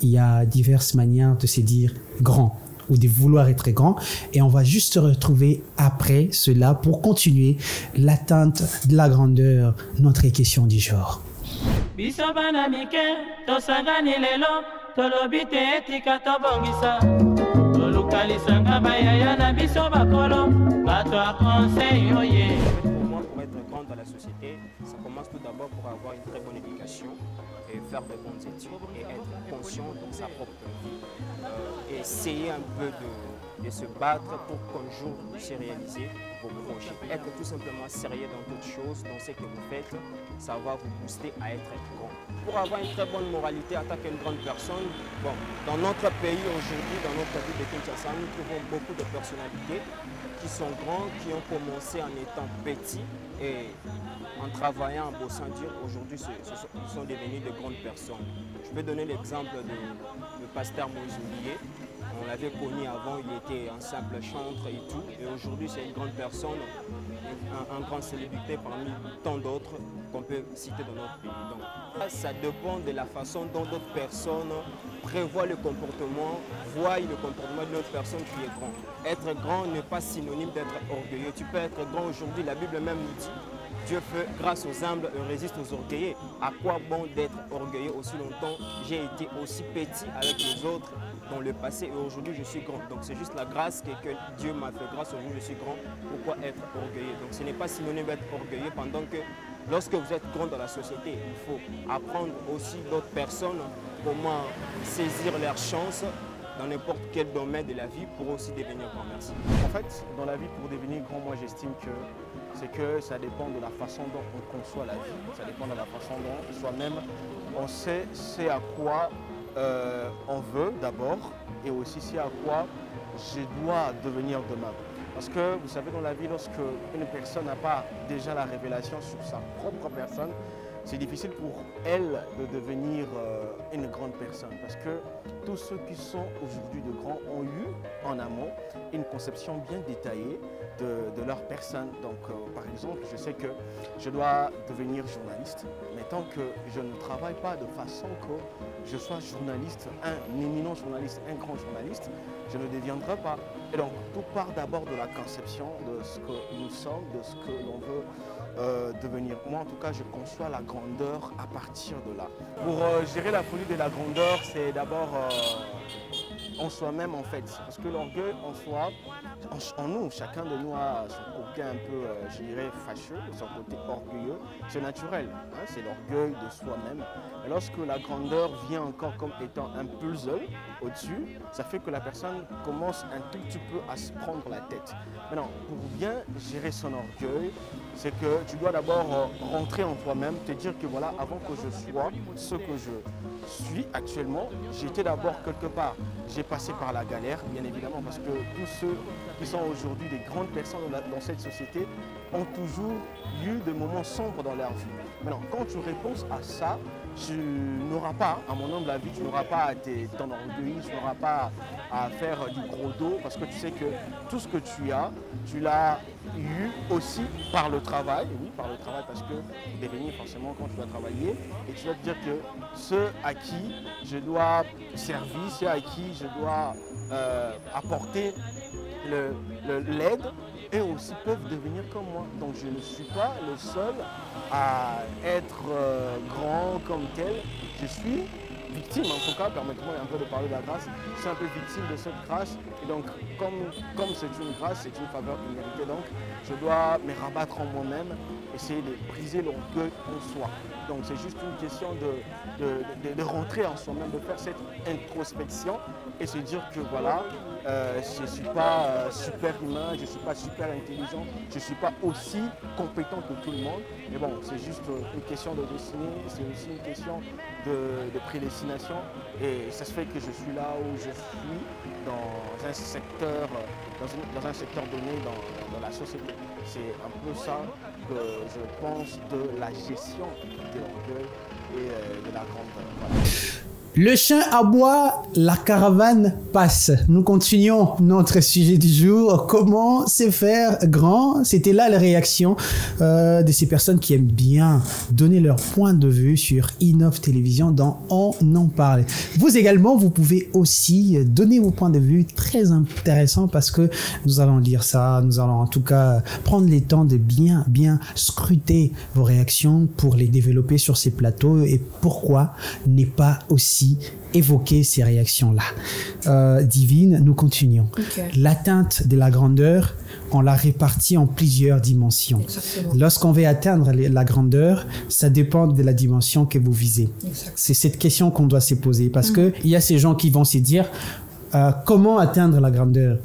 y a diverses manières de se dire grand ou de vouloir être grand, et on va juste se retrouver après cela pour continuer l'atteinte de la grandeur, notre question du jour. Pour être grand dans la société, ça commence tout d'abord pour avoir une très bonne éducation et faire de bonnes études et être conscient de sa propre vie. Essayer un peu de se battre pour qu'un jour vous puissiez réaliser vos projets. Être tout simplement sérieux dans toutes choses, dans ce que vous faites, ça va vous booster à être grand. Pour avoir une très bonne moralité, attaquer une grande personne, bon, dans notre pays aujourd'hui, dans notre ville de Kinshasa, nous trouvons beaucoup de personnalités qui sont grands, qui ont commencé en étant petits et en travaillant, en bossant dur, aujourd'hui ils sont devenus de grandes personnes. Je peux donner l'exemple du pasteur Moïse Oulié. On l'avait connu avant, il était un simple chantre et tout, et aujourd'hui c'est une grande personne, un grand célébrité parmi tant d'autres qu'on peut citer dans notre pays. Donc, ça dépend de la façon dont d'autres personnes prévoient le comportement, voient le comportement d'une autre personne qui est grand. Être grand n'est pas synonyme d'être orgueilleux. Tu peux être grand aujourd'hui, la Bible même nous dit Dieu fait grâce aux humbles et résiste aux orgueilleux. À quoi bon d'être orgueilleux aussi longtemps? J'ai été aussi petit avec les autres dans le passé et aujourd'hui je suis grand. Donc c'est juste la grâce que Dieu m'a fait grâce, aujourd'hui je suis grand. Pourquoi être orgueilleux? Donc ce n'est pas synonyme d'être orgueilleux pendant que lorsque vous êtes grand dans la société, il faut apprendre aussi d'autres personnes comment saisir leurs chances dans n'importe quel domaine de la vie pour aussi devenir grand. Merci. En fait, dans la vie, pour devenir grand, moi j'estime que ça dépend de la façon dont on conçoit la vie. Ça dépend de la façon dont soi-même on sait c'est à quoi on veut d'abord et aussi c'est à quoi je dois devenir demain. Parce que vous savez, dans la vie, lorsque une personne n'a pas déjà la révélation sur sa propre personne, c'est difficile pour elle de devenir une grande personne. Parce que tous ceux qui sont aujourd'hui de grands ont eu en amont une conception bien détaillée de leur personne. Donc par exemple, je sais que je dois devenir journaliste, mais tant que je ne travaille pas de façon que je sois journaliste, un éminent journaliste, un grand journaliste, je ne deviendrai pas. Et donc tout part d'abord de la conception de ce que nous sommes, de ce que l'on veut devenir. Moi en tout cas, je conçois la grandeur à partir de là. Pour gérer la folie de la grandeur, c'est d'abord en soi-même en fait. Parce que l'orgueil en soi, en nous, chacun de nous a son côté un peu, je dirais, fâcheux, son côté orgueilleux. C'est naturel, hein, c'est l'orgueil de soi-même. Et lorsque la grandeur vient encore comme étant un puzzle au-dessus, ça fait que la personne commence un tout petit peu à se prendre la tête. Maintenant, pour bien gérer son orgueil, c'est que tu dois d'abord rentrer en toi-même, te dire que voilà, avant que je sois ce que je suis actuellement, j'étais d'abord quelque part. J'ai passé par la galère, bien évidemment, parce que tous ceux qui sont aujourd'hui des grandes personnes dans cette société ont toujours eu des moments sombres dans leur vie. Maintenant, quand tu réponds à ça, tu n'auras pas, à mon humble avis, tu n'auras pas à t'enorgueillir, tu n'auras pas à faire du gros dos, parce que tu sais que tout ce que tu as, tu l'as eu aussi par le travail, oui, par le travail, parce que devenir forcément quand tu dois travailler, et tu dois te dire que ceux à qui je dois servir, ceux à qui je dois apporter l'aide, eux aussi peuvent devenir comme moi. Donc je ne suis pas le seul à être grand comme tel. Je suis victime, en tout cas, permettez-moi un peu de parler de la grâce. Je suis un peu victime de cette grâce. Et donc, comme c'est une grâce, c'est une faveur méritée. Donc, je dois me rabattre en moi-même, essayer de briser l'orgueil en soi. Donc, c'est juste une question de rentrer en soi-même, de faire cette introspection et se dire que voilà, je ne suis pas super humain, je ne suis pas super intelligent, je ne suis pas aussi compétent que tout le monde. Mais bon, c'est juste une question de destinée, c'est aussi une question de prédestination. Et ça se fait que je suis là où je suis, dans un secteur, dans un secteur donné dans la société. C'est un peu ça que je pense de la gestion de l'orgueil et de la grandeur. Voilà. Le chien aboie, la caravane passe. Nous continuons notre sujet du jour. Comment se faire grand? C'était là la réaction de ces personnes qui aiment bien donner leur point de vue sur Innov Télévision dans On en parle. Vous également, vous pouvez aussi donner vos points de vue, très intéressants, parce que nous allons lire ça. Nous allons en tout cas prendre le temps de bien scruter vos réactions pour les développer sur ces plateaux. Et pourquoi n'est pas aussi évoquer ces réactions-là. Divine, nous continuons. Okay. L'atteinte de la grandeur, on l'a répartie en plusieurs dimensions. Lorsqu'on veut atteindre la grandeur, ça dépend de la dimension que vous visez. C'est cette question qu'on doit se poser, parce que il y a ces gens qui vont se dire comment atteindre la grandeur?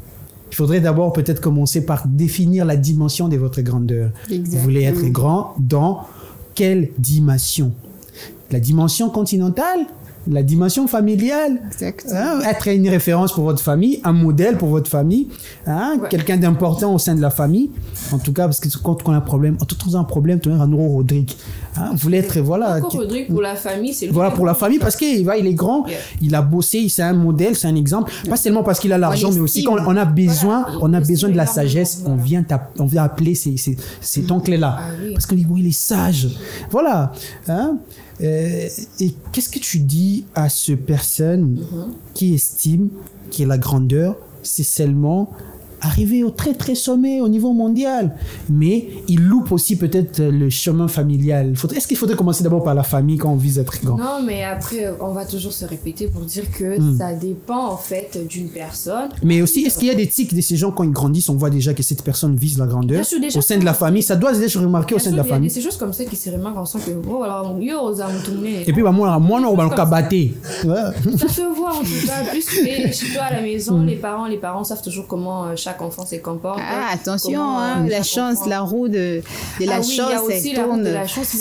Il faudrait d'abord peut-être commencer par définir la dimension de votre grandeur. Exactement. Vous voulez être grand dans quelle dimension? La dimension continentale? La dimension familiale, être une référence pour votre famille, un modèle pour votre famille, quelqu'un d'important au sein de la famille. En tout cas, parce que quand on a un problème, tu as un problème, tu as un euro Rodrigue. Vous voulez être, voilà. Rodrigue pour la famille, c'est le voilà, pour la famille, parce qu'il est grand, il a bossé, c'est un modèle, c'est un exemple. Pas seulement parce qu'il a l'argent, mais aussi quand on a besoin, de la sagesse, on vient appeler cet oncle-là. Parce qu'on dit, il est sage. Voilà. Et qu'est-ce que tu dis à ces personnes qui estiment que la grandeur, c'est seulement arriver au très très sommet au niveau mondial. Mais il loupe aussi peut-être le chemin familial. Est-ce qu'il faudrait commencer d'abord par la famille quand on vise à être grand? Non, mais après, on va toujours se répéter pour dire que ça dépend en fait d'une personne. Mais aussi, est-ce qu'il y a des tics de ces gens quand ils grandissent, on voit déjà que cette personne vise la grandeur au sein de la famille? Ça doit être remarqué au sein de la famille. Il y a des choses comme ça qui se remarquent en sent que oh, alors, yo, et puis, moi, on va le battre. Ça se voit en tout cas, plus que chez toi à la maison, les parents savent toujours comment chaque enfant se comporte. Ah, attention, la chance, la roue de la chance, il y a aussi la roue de la chance,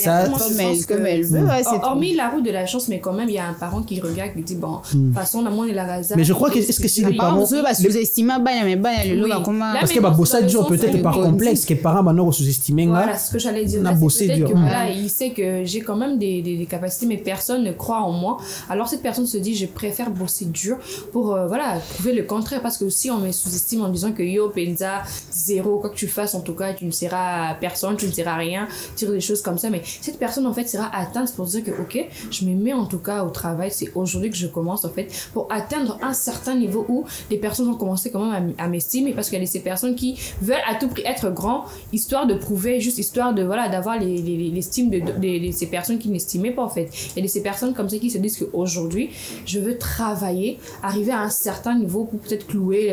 mais comme elle veut. Hormis la roue de la chance, mais quand même, il y a un parent qui regarde et dit bon, de toute façon, la moindre est la raza. Mais je crois que est-ce que si les parents sous-estimer, parce que bosser dur peut-être par complexe, que les parents vont sous-estimer. Voilà, ce que j'allais dire. Peut-être que voilà, il sait que j'ai quand même des capacités, mais personne ne croit en moi. Alors cette personne se dit, je préfère bosser dur pour voilà, prouver le contraire. Parce que si on me sous-estime en disant que yo, Penza, zéro, quoi que tu fasses, en tout cas, tu ne seras à personne, tu ne seras rien, dire des choses comme ça. Mais cette personne, en fait, sera atteinte pour dire que, ok, je me mets en tout cas au travail. C'est aujourd'hui que je commence, en fait, pour atteindre un certain niveau où les personnes ont commencé quand même à m'estimer. Parce qu'il y a ces personnes qui veulent à tout prix être grands, histoire de prouver, juste histoire de, voilà, d'avoir l'estime de ces personnes qui n'estimaient pas, en fait. Il y a ces personnes comme ça qui se disent qu'aujourd'hui, je veux travailler, arriver à un certain niveau pour peut-être clouer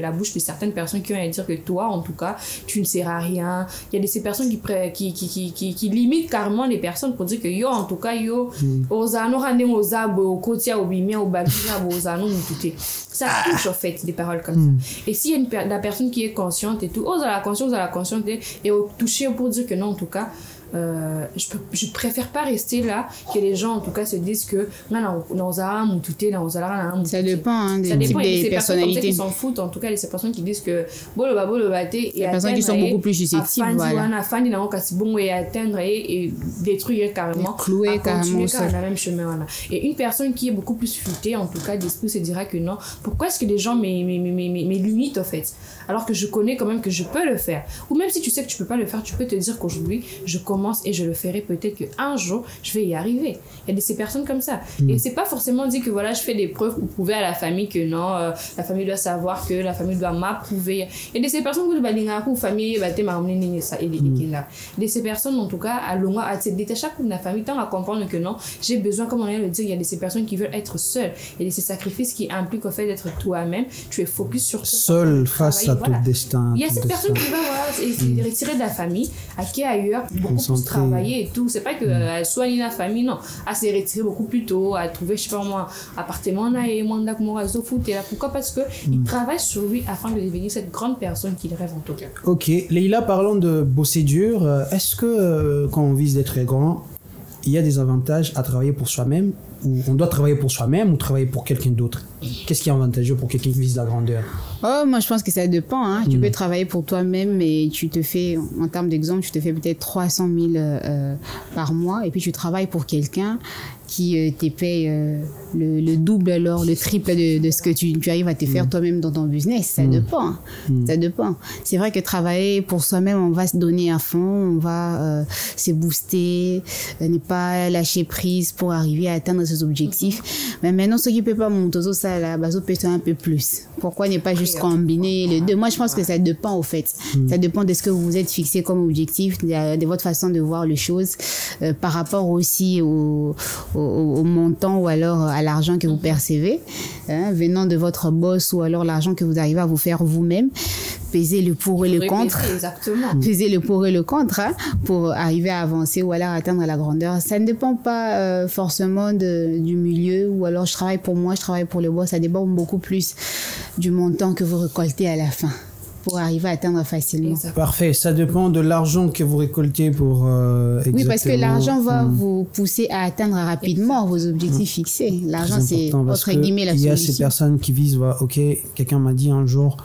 la bouche de certaines personnes qui ont à dire que toi, en tout cas, tu ne seras rien. Il y a ces personnes qui limitent carrément les personnes pour dire que yo, en tout cas, yo, ozano rande ozabo, kotia obimia obabia ozano mututé. Ça touche, en fait, des paroles comme ça. Et s'il y a la personne qui est consciente et tout, à la conscience et au toucher pour dire que non, en tout cas, je préfère pas rester là que les gens en tout cas se disent que ça dépend des types de personnalités qui s'en foutent, en tout cas ces personnes qui disent que les personnes qui sont beaucoup plus susceptibles et détruire carrément, clouer carrément la même chemin, voilà. Et une personne qui est beaucoup plus fuitée en tout cas d'esprit se dira que non, pourquoi est-ce que les gens me limitent en fait, alors que je connais quand même que je peux le faire, ou même si tu sais que tu peux pas le faire, tu peux te dire qu'aujourd'hui je commence et je le ferai, peut-être qu'un jour je vais y arriver. Il y a ces personnes comme ça et c'est pas forcément dit que voilà je fais des preuves pour prouver à la famille que non, la famille doit savoir, que la famille doit m'approuver. Il y a ces personnes qui ont famille de ces personnes en tout cas à long à se détacher de la famille, tant à comprendre que non, j'ai besoin, comme on vient de le dire, il y a ces personnes qui veulent être seules, il y a ces sacrifices qui impliquent au fait d'être toi-même, tu es focus sur toi seul face à tout destin. Il y a cette personne qui va se retirer de la famille, à qui ailleurs beaucoup plus travailler et tout, c'est pas que soigner la famille, non, à se retirer beaucoup plus tôt, à trouver je sais pas moi appartement là et mandat comme réseau foot et là, pourquoi? Parce que il travaille sur lui afin de devenir cette grande personne qu'il rêve en tout cas. Ok, Leïla, parlons de bosser dur. Est-ce que quand on vise d'être très grand, il y a des avantages à travailler pour soi-même, ou on doit travailler pour soi-même ou travailler pour quelqu'un d'autre? Qu'est-ce qui est avantageux pour quelqu'un qui vise la grandeur? Moi je pense que ça dépend, hein. Tu peux travailler pour toi-même et tu te fais, en termes d'exemple, tu te fais peut-être 300 000 par mois et puis tu travailles pour quelqu'un qui te paye le double, alors le triple de ce que tu arrives à te faire toi-même dans ton business. Ça dépend. Ça dépend. C'est vrai que travailler pour soi-même, on va se donner à fond, on va se booster, ne pas lâcher prise pour arriver à atteindre ses objectifs. Mais maintenant, ceux qui ne peuvent pas monter ça, là, bah, peut un peu plus. Pourquoi ne pas juste combiner les deux? Moi, je pense que ça dépend, au fait. Ça dépend de ce que vous vous êtes fixé comme objectif, de votre façon de voir les choses, par rapport aussi au montant ou alors à l'argent que vous percevez, venant de votre boss, ou alors l'argent que vous arrivez à vous faire vous-même. Peser le pour et le contre. Exactement. Peser le pour et le contre, pour arriver à avancer ou alors atteindre la grandeur. Ça ne dépend pas forcément du milieu, ou alors je travaille pour moi, je travaille pour le boss. Ça dépend beaucoup plus du montant que vous récoltez à la fin pour arriver à atteindre facilement. Exactement. Parfait, ça dépend de l'argent que vous récoltez pour Oui, parce que l'argent va vous pousser à atteindre rapidement vos objectifs fixés. L'argent, c'est entre guillemets la solution. Il y a ces personnes qui visent, ok, quelqu'un m'a dit un jour,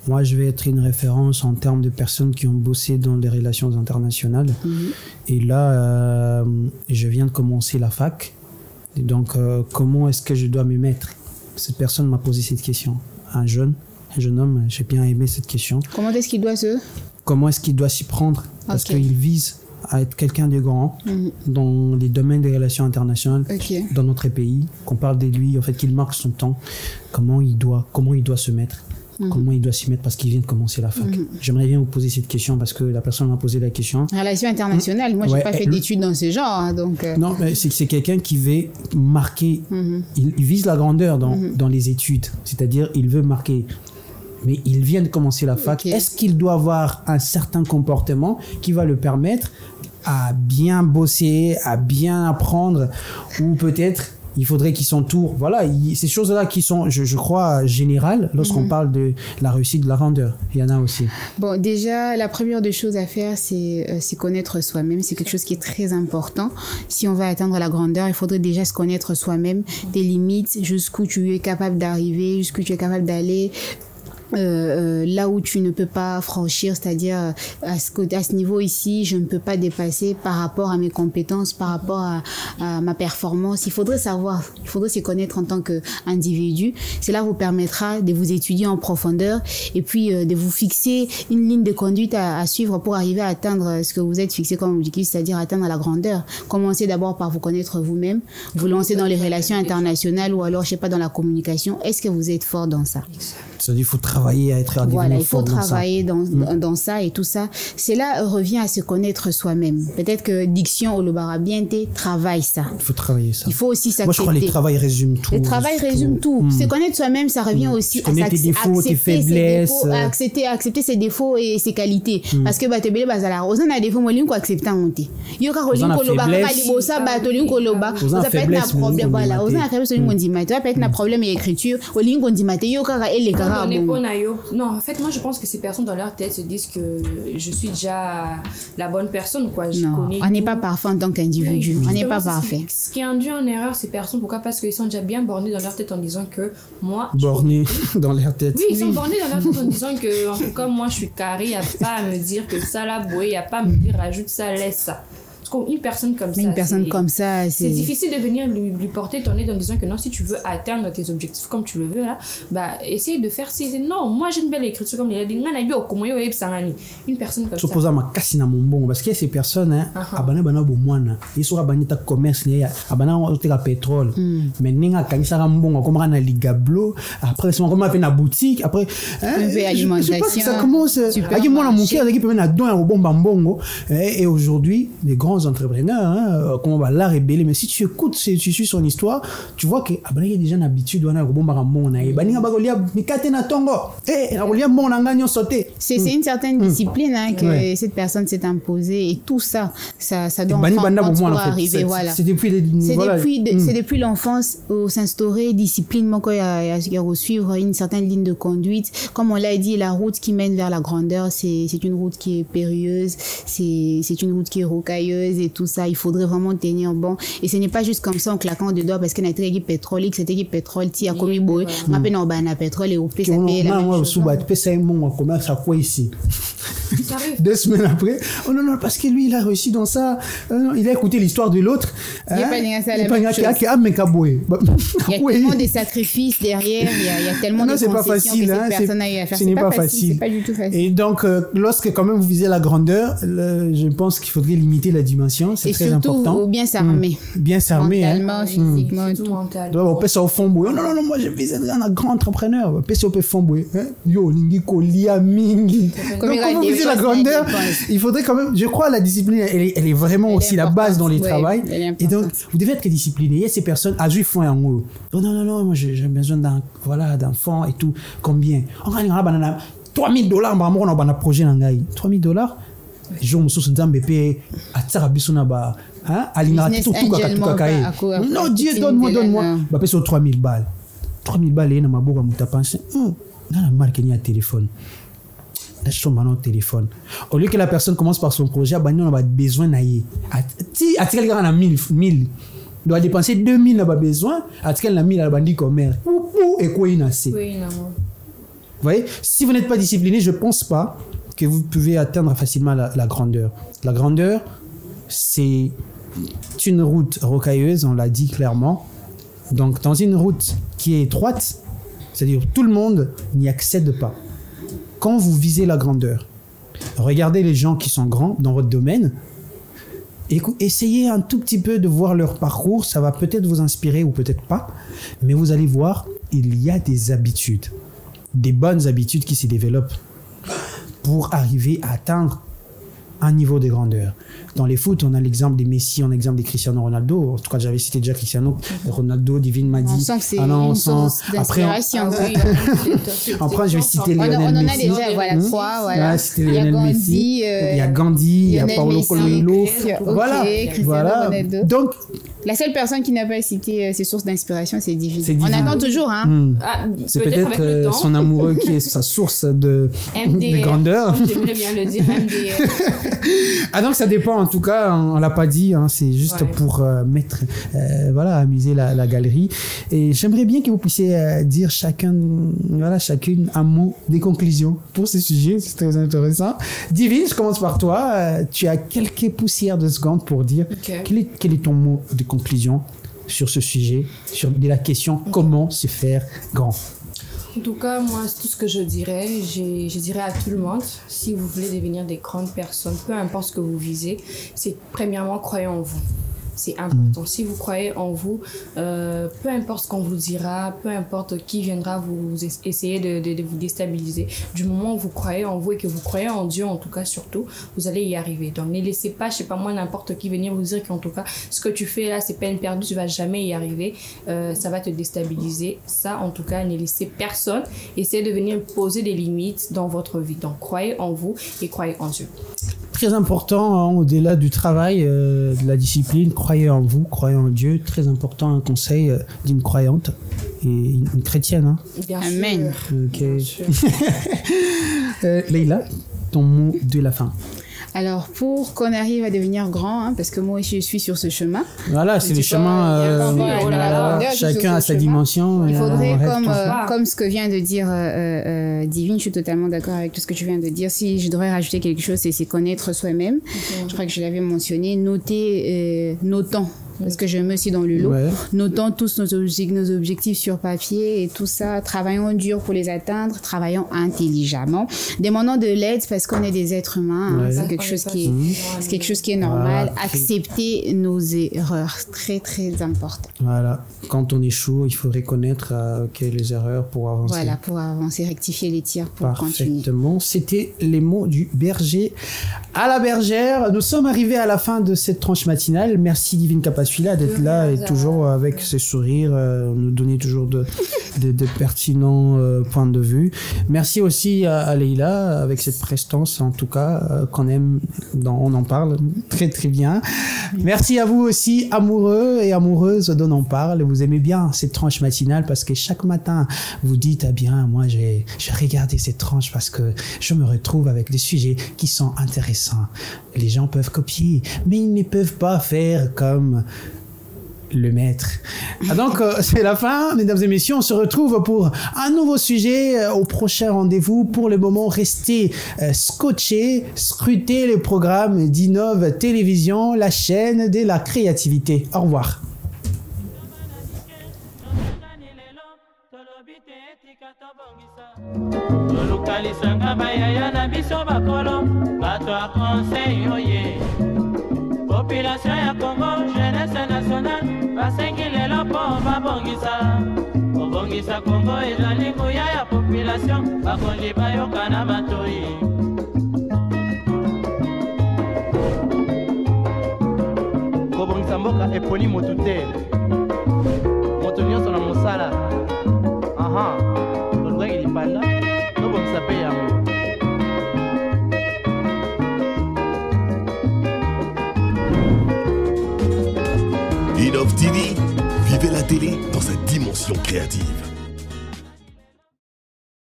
moi je vais être une référence en termes de personnes qui ont bossé dans les relations internationales. Et là, je viens de commencer la fac. Et donc, comment est-ce que je dois me mettre? Cette personne m'a posé cette question. Un jeune homme, j'ai bien aimé cette question. Comment est-ce qu'il doit s'y prendre? Parce qu'il vise à être quelqu'un de grand dans les domaines des relations internationales dans notre pays, qu'on parle de lui, en fait, qu'il marque son temps. Comment il doit se mettre? comment il doit s'y mettre parce qu'il vient de commencer la fac. J'aimerais bien vous poser cette question parce que la personne m'a posé la question. Relations internationales, moi, j'ai pas fait d'études dans ce genre. Hein, donc, Non, mais c'est quelqu'un qui veut marquer. Il vise la grandeur dans les études. C'est-à-dire, il veut marquer. Mais il vient de commencer la fac. Est-ce qu'il doit avoir un certain comportement qui va le permettre à bien bosser, à bien apprendre, ou peut-être il faudrait qu'il s'entoure. Voilà, ces choses-là qui sont, je crois, générales lorsqu'on parle de la réussite, de la grandeur. Il y en a aussi. Bon, déjà, la première des choses à faire, c'est connaître soi-même. C'est quelque chose qui est très important. Si on veut atteindre la grandeur, il faudrait déjà se connaître soi-même, tes limites, jusqu'où tu es capable d'arriver, jusqu'où tu es capable d'aller. Là où tu ne peux pas franchir, c'est-à-dire à ce niveau ici, je ne peux pas dépasser par rapport à mes compétences, par rapport à ma performance. Il faudrait savoir, il faudrait se connaître en tant qu'individu. Cela vous permettra de vous étudier en profondeur et puis de vous fixer une ligne de conduite à suivre pour arriver à atteindre ce que vous êtes fixé comme objectif, c'est-à-dire atteindre la grandeur. Commencez d'abord par vous connaître vous-même, vous lancer dans les relations internationales ou alors, je sais pas, dans la communication. Est-ce que vous êtes fort dans ça? C'est-à-dire, il faut travailler à être voilà, il faut travailler dans ça et tout ça. Cela revient à se connaître soi-même. Peut-être que diction au Lobarabiente travaille ça. Il faut travailler ça. Il faut aussi s'accepter. Moi, je crois que le travail résume tout. Le travail résume tout. Se connaître soi-même, ça revient aussi à tes défauts, tes faiblesses. Accepter ses défauts et ses qualités. Parce que bah te bele bazala, on a des défauts moi linko accepter monter. Yo ka rolin ko loba ka libosa ba to linko loba. On a peut-être un problème voilà. On a quand même ce linko ndimate. Peut-être un problème d'écriture. Au linko ndimate yo ka ele ka non, en fait, moi, je pense que ces personnes dans leur tête se disent que je suis déjà la bonne personne, quoi. Je connais on n'est pas parfait en tant qu'individu. On n'est pas parfait. Ce qui induit en erreur ces personnes, pourquoi? Parce qu'ils sont déjà bien bornés dans leur tête en disant que moi... Bornés dans leur tête. Oui, ils sont bornés dans leur tête en disant que, en tout cas, moi, je suis carré, il n'y a pas à me dire que ça, là, il n'y a pas à me dire, rajoute ça, laisse ça. Une personne comme ça. Une personne comme ça, c'est difficile de venir lui porter ton aide en disant que non, si tu veux atteindre tes objectifs comme tu le veux, là, bah, essaye de faire non, moi j'ai une belle écriture comme il a dit, une personne comme ça. Supposons que je suis bon parce que ces personnes, ils sont à commerce, à pétrole. Mais ils sont bon, comme on a les gablots, après, ils sont à boutique, après, je pense que ça commence. Et aujourd'hui, les grands entrepreneurs, comment on va la révéler, mais si tu écoutes, si tu suis son histoire, tu vois que il y a déjà une habitude c'est une certaine discipline que cette personne s'est imposée et tout ça doit pour arriver. Voilà. C'est depuis l'enfance où s'instaurer discipline, suivre une certaine ligne de conduite. Comme on l'a dit, la route qui mène vers la grandeur, c'est une route qui est périlleuse, c'est une route qui est rocailleuse et tout ça. Il faudrait vraiment tenir bon. Et ce n'est pas juste comme ça en claquant des doigts parce qu'il y a une équipe pétrole, cette équipe pétrole, qui a commis beau, on a peine pétrole et au plus ça paye la même chose. Ici. 2 semaines après, oh non, parce que lui, il a réussi dans ça. Il a écouté l'histoire de l'autre. Il y a tellement de sacrifices derrière, il y a tellement de concessions que cette personne a eu à faire. Ce n'est pas facile. C'est pas du tout facile. Et donc, lorsque quand même vous visez la grandeur, je pense qu'il faudrait limiter la dimension. C'est très important. Et surtout, bien s'armer. Bien s'armer. Mentalement, physiquement. Tout mental. On peut ça au fond. Non, moi, je vise un grand entrepreneur. On peut ça au fond. Yo, Ningiko, Lia Mingi. Donc, comment viser la grandeur, il faudrait quand même, je crois, la discipline, elle est vraiment aussi la base dans les travails. Et donc, vous devez être discipliné. Il y a ces personnes, à juif font un mot. Non, moi, j'ai besoin d'enfants et tout. Combien? On va $3,000, on a un projet dans le $3,000. Je me suis dit, non, Dieu, donne-moi. Bah, paye sur 3,000 balles. 3,000 balles, il y a ma bourre, tu as pensé, dans la marque, il y a un téléphone. Là, je tombe dans le téléphone. Au lieu que la personne commence par son projet, on a besoin d'aller. Si quelqu'un a 1000, il doit dépenser 2000, il a besoin. Si quelqu'un a 1000, il a bandit commerce. Et quoi, il a assez. Oui, non. Vous voyez, si vous n'êtes pas discipliné, je ne pense pas que vous pouvez atteindre facilement la grandeur. La grandeur, c'est une route rocailleuse, on l'a dit clairement. Donc, dans une route qui est étroite, c'est-à-dire tout le monde n'y accède pas. Quand vous visez la grandeur, regardez les gens qui sont grands dans votre domaine, et essayez un tout petit peu de voir leur parcours, ça va peut-être vous inspirer ou peut-être pas, mais vous allez voir, il y a des habitudes. des bonnes habitudes qui se développent pour arriver à atteindre un niveau de grandeur. Dans les foot, on a l'exemple des Messi, on a l'exemple des Cristiano Ronaldo. En tout cas, j'avais cité déjà Cristiano Ronaldo, Divine m'a dit. On sent que c'est une source d'inspiration. Après, je vais citer Lionel Messi. On en a déjà, voilà, trois. Voilà. Il y a Gandhi, il y a Gandhi, il y a Paulo Coelho. Voilà. Donc, la seule personne qui n'a pas cité ses sources d'inspiration, c'est Divine. On attend toujours, hein. C'est peut-être son amoureux qui est sa source de grandeur. J'aimerais bien le dire, MDR. Ah donc ça dépend, en tout cas on l'a pas dit, hein, c'est juste pour mettre amuser la galerie. Et j'aimerais bien que vous puissiez dire chacune un mot des conclusions pour ce sujet, c'est très intéressant. Divine, je commence par toi. Tu as quelques poussières de secondes pour dire quel est ton mot de conclusion sur ce sujet, sur la question comment se faire grand. En tout cas, moi, tout ce que je dirais à tout le monde, si vous voulez devenir des grandes personnes, peu importe ce que vous visez, c'est premièrement, croyez en vous. C'est important. Si vous croyez en vous, peu importe ce qu'on vous dira, peu importe qui viendra vous essayer de vous déstabiliser, du moment où vous croyez en vous et que vous croyez en Dieu, en tout cas, surtout, vous allez y arriver. Donc, ne laissez pas, je sais pas moi, n'importe qui venir vous dire qu'en tout cas, ce que tu fais là, c'est peine perdue, tu vas jamais y arriver, ça va te déstabiliser. Ça, en tout cas, ne laissez personne essayer de venir poser des limites dans votre vie. Donc, croyez en vous et croyez en Dieu. Très important, hein, au-delà du travail, de la discipline, croyez en vous, croyez en Dieu. Très important, un conseil d'une croyante et une chrétienne. Hein. Bien Amen. sûr. Okay. Bien sûr. Leïla, ton mot de la fin. Alors, pour qu'on arrive à devenir grand, hein, parce que moi, je suis sur ce chemin. Voilà, c'est le chemin. Chacun a sa dimension. Il faudrait, comme ce que vient de dire Divine, je suis totalement d'accord avec tout ce que tu viens de dire. Si je devrais rajouter quelque chose, c'est connaître soi-même. Je crois que je l'avais mentionné. Notons. Parce que je me suis dans le lot. Notons tous nos objectifs sur papier et tout ça. Travaillons dur pour les atteindre. Travaillons intelligemment. Demandons de l'aide parce qu'on est des êtres humains. Hein. C'est quelque chose qui est normal. Accepter nos erreurs. Très, très important. Voilà. Quand on échoue, il faut reconnaître les erreurs pour avancer. Voilà, pour avancer, rectifier les tirs pour continuer. Parfaitement. C'était les mots du berger à la bergère. Nous sommes arrivés à la fin de cette tranche matinale. Merci Divine Kapassuila d'être là et toujours avec ce sourire, nous donner toujours de pertinents points de vue. Merci aussi à Leïla avec cette prestance, en tout cas, qu'on aime, on en parle très très bien. Merci à vous aussi, amoureux et amoureuses d'On en parle. Vous aimez bien cette tranche matinale parce que chaque matin, vous dites, ah bien, moi j'ai regardé cette tranche parce que je me retrouve avec des sujets qui sont intéressants. Les gens peuvent copier, mais ils ne peuvent pas faire comme le maître. Donc, c'est la fin, mesdames et messieurs. On se retrouve pour un nouveau sujet au prochain rendez-vous. Pour le moment, restez scotchés, scrutez le programme d'Innov Télévision, la chaîne de la créativité. Au revoir. Population ya Congo, jeunesse nationale, basengi lelo po babongisa. Kobongisa Congo ezali nguya ya population, bakonzi bayoka na matoi. Kobongisa mboka eponi motu te. Moto nyonso na mosala. Aha, tolobaki lipanda, tobongisa pe yango. Innov TV, vivez la télé dans sa dimension créative.